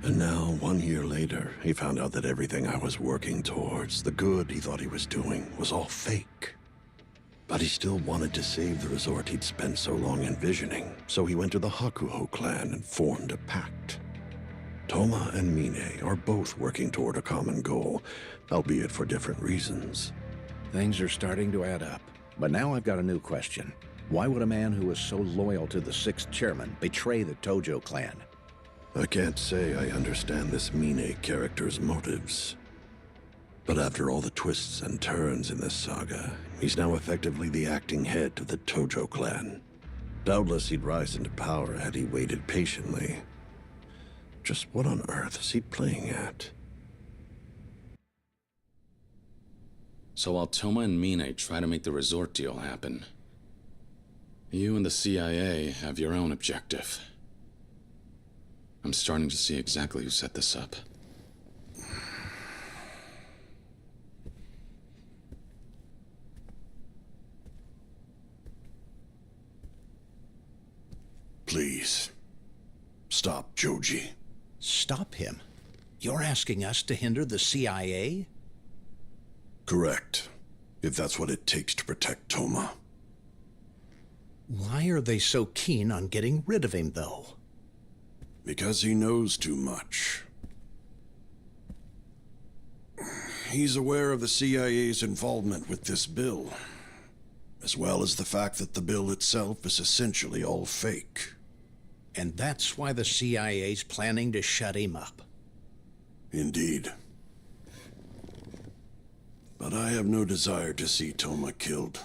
And now, 1 year later, he found out that everything I was working towards, the good he thought he was doing, was all fake. But he still wanted to save the resort he'd spent so long envisioning, so he went to the Hakuho clan and formed a pact. Toma and Mine are both working toward a common goal, albeit for different reasons. Things are starting to add up. But now I've got a new question. Why would a man who was so loyal to the 6th chairman betray the Tojo clan? I can't say I understand this Mine character's motives. But after all the twists and turns in this saga, he's now effectively the acting head of the Tojo clan. Doubtless he'd rise into power had he waited patiently. Just what on earth is he playing at? So while Toma and Mine try to make the resort deal happen, you and the CIA have your own objective. I'm starting to see exactly who set this up. Please, stop Joji. Stop him? You're asking us to hinder the CIA? Correct. If that's what it takes to protect Toma. Why are they so keen on getting rid of him, though? Because he knows too much. He's aware of the CIA's involvement with this bill, as well as the fact that the bill itself is essentially all fake. And that's why the CIA's planning to shut him up. Indeed. But I have no desire to see Toma killed.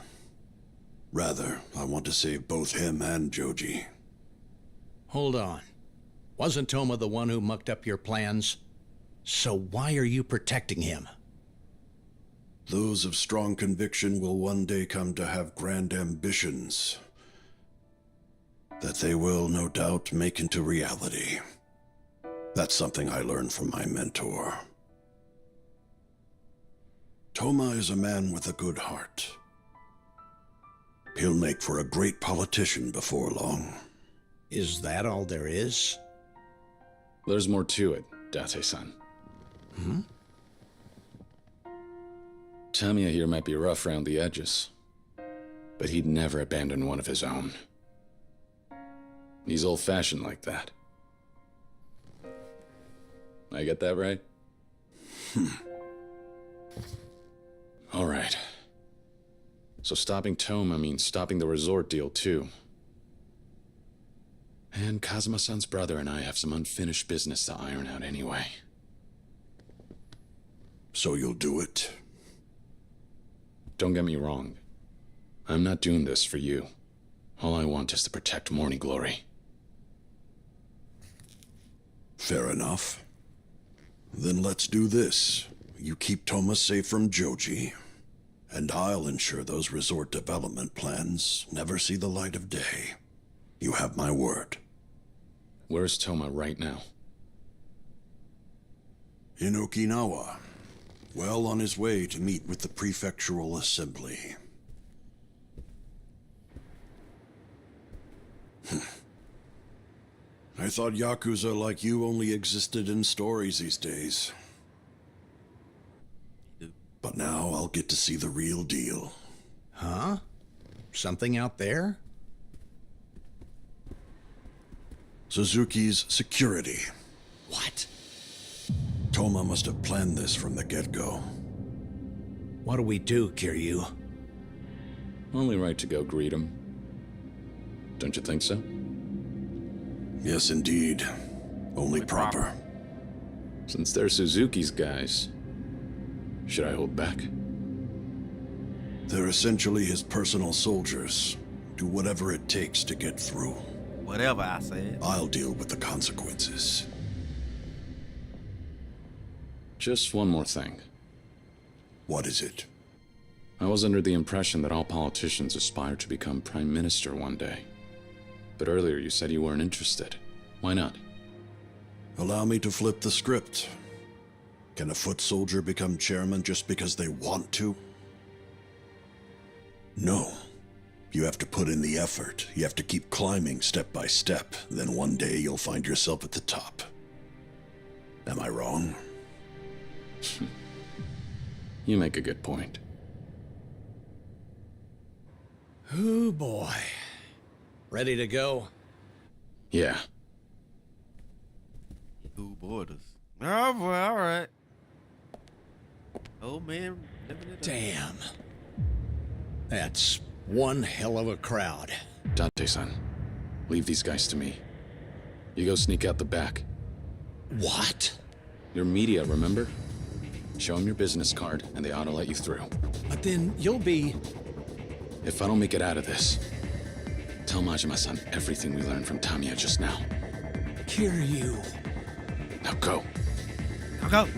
Rather, I want to save both him and Joji. Hold on. Wasn't Toma the one who mucked up your plans? So why are you protecting him? Those of strong conviction will one day come to have grand ambitions that they will, no doubt, make into reality. That's something I learned from my mentor. Toma is a man with a good heart. He'll make for a great politician before long. Is that all there is? There's more to it, Date-san. Tamiya here might be rough around the edges, but he'd never abandon one of his own. He's old-fashioned like that. I get that right? All right. So stopping Toma means stopping the resort deal, too. And Kazuma-san's brother and I have some unfinished business to iron out anyway. So you'll do it? Don't get me wrong. I'm not doing this for you. All I want is to protect Morning Glory. Fair enough. Then let's do this. You keep Toma safe from Joji, and I'll ensure those resort development plans never see the light of day. You have my word. Where's Toma right now? In Okinawa. Well on his way to meet with the prefectural assembly. I thought Yakuza like you only existed in stories these days. But now I'll get to see the real deal. Huh? Something out there? Suzuki's security. What? Toma must have planned this from the get-go. What do we do, Kiryu? Only right to go greet him. Don't you think so? Yes, indeed. Only proper. Since they're Suzuki's guys, should I hold back? They're essentially his personal soldiers. Do whatever it takes to get through. Whatever I said. I'll deal with the consequences. Just one more thing. What is it? I was under the impression that all politicians aspire to become prime minister one day. But earlier you said you weren't interested. Why not? Allow me to flip the script. Can a foot soldier become chairman just because they want to? No. You have to put in the effort. You have to keep climbing step by step. Then one day you'll find yourself at the top. Am I wrong? You make a good point. Oh boy. Ready to go? Yeah. Who borders? Oh boy, all right. Old man living it up. Damn. That's one hell of a crowd. Dante-san, leave these guys to me. You go sneak out the back. What? Your media, remember? Show them your business card, and they ought to let you through. But then you'll be... If I don't make it out of this, tell Majima-san everything we learned from Tamiya just now. Kiryu. Now go. Now go.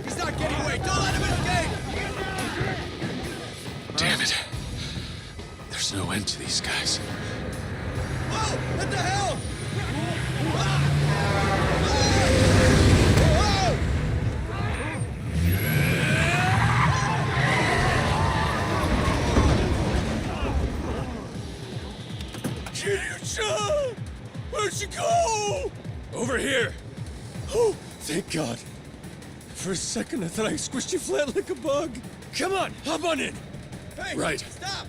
He's not getting away! Don't let him escape! Damn it. There's no end to these guys. Whoa! What the hell? God. For a second, I thought I squished you flat like a bug. Come on, hop on in. Hey, Right. Stop.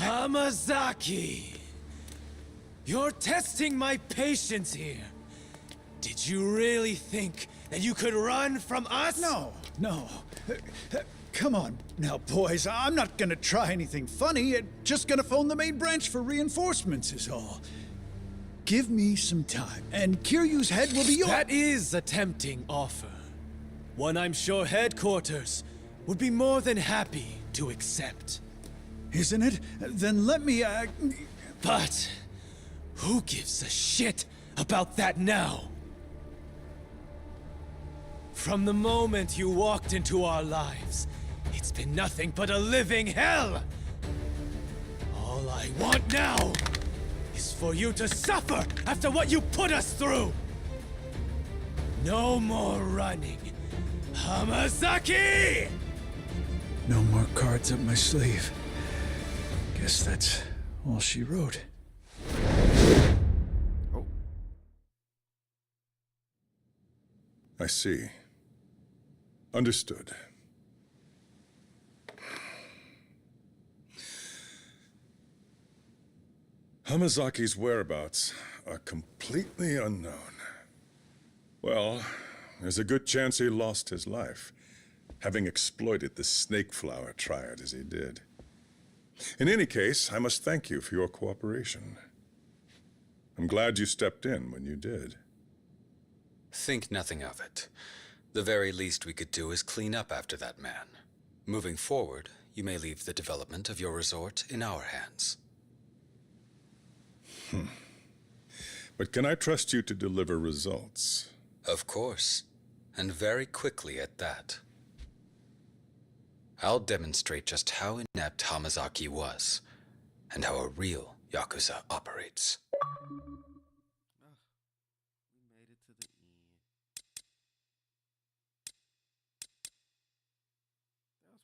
Hamazaki! You're testing my patience here. Did you really think that you could run from us? No. Come on now, boys. I'm not gonna try anything funny. Just gonna phone the main branch for reinforcements is all. Give me some time, and Kiryu's head will be yours. That is a tempting offer. One I'm sure headquarters would be more than happy to accept. Isn't it? Then let me, But who gives a shit about that now? From the moment you walked into our lives, it's been nothing but a living hell! All I want now is for you to suffer after what you put us through! No more running, Hamazaki! No more cards up my sleeve. Guess that's all she wrote. I see. Understood. Hamazaki's whereabouts are completely unknown. Well, there's a good chance he lost his life, having exploited the snake flower triad as he did. In any case, I must thank you for your cooperation. I'm glad you stepped in when you did. Think nothing of it. The very least we could do is clean up after that man. Moving forward, you may leave the development of your resort in our hands. But can I trust you to deliver results? Of course, and very quickly at that. I'll demonstrate just how inept Hamazaki was, and how a real Yakuza operates.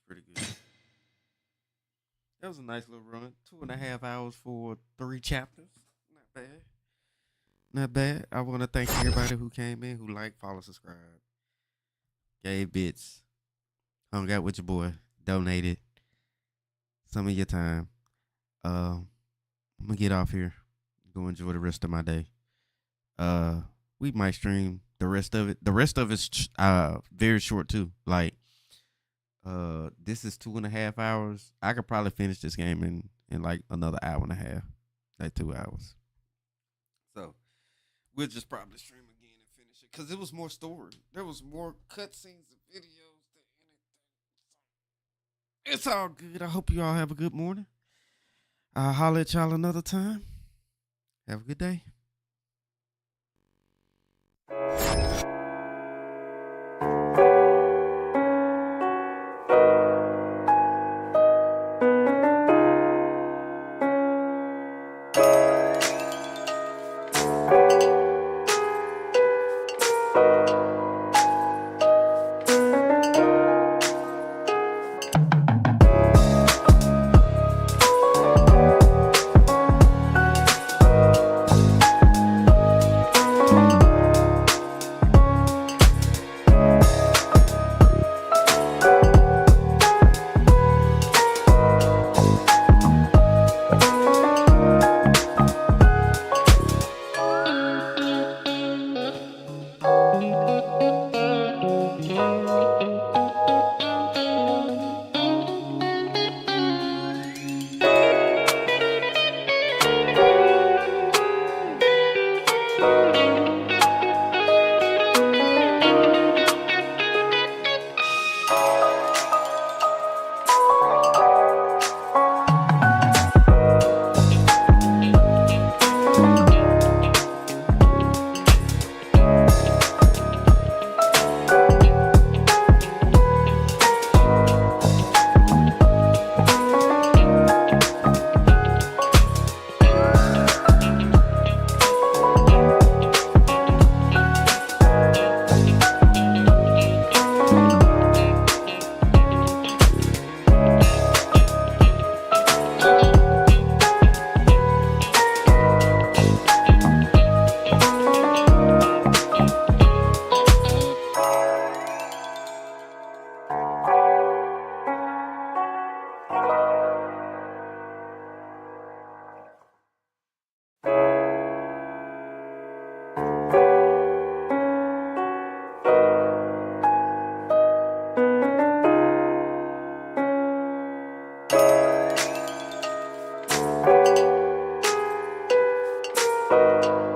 Pretty good. That was a nice little run. 2.5 hours for 3 chapters. Not bad. Not bad. I want to thank everybody who came in, who liked, followed, subscribed, gave bits, hung out with your boy, donated some of your time. I'm gonna get off here. Go enjoy the rest of my day. We might stream the rest of it. The rest of it's very short too. Like, this is 2.5 hours. I could probably finish this game in like another hour and a half, like 2 hours. So we'll just probably stream again and finish it because it was more story. There was more cutscenes and videos than anything. It's all good. I hope you all have a good morning. I'll holler at y'all another time. Have a good day. Thank you.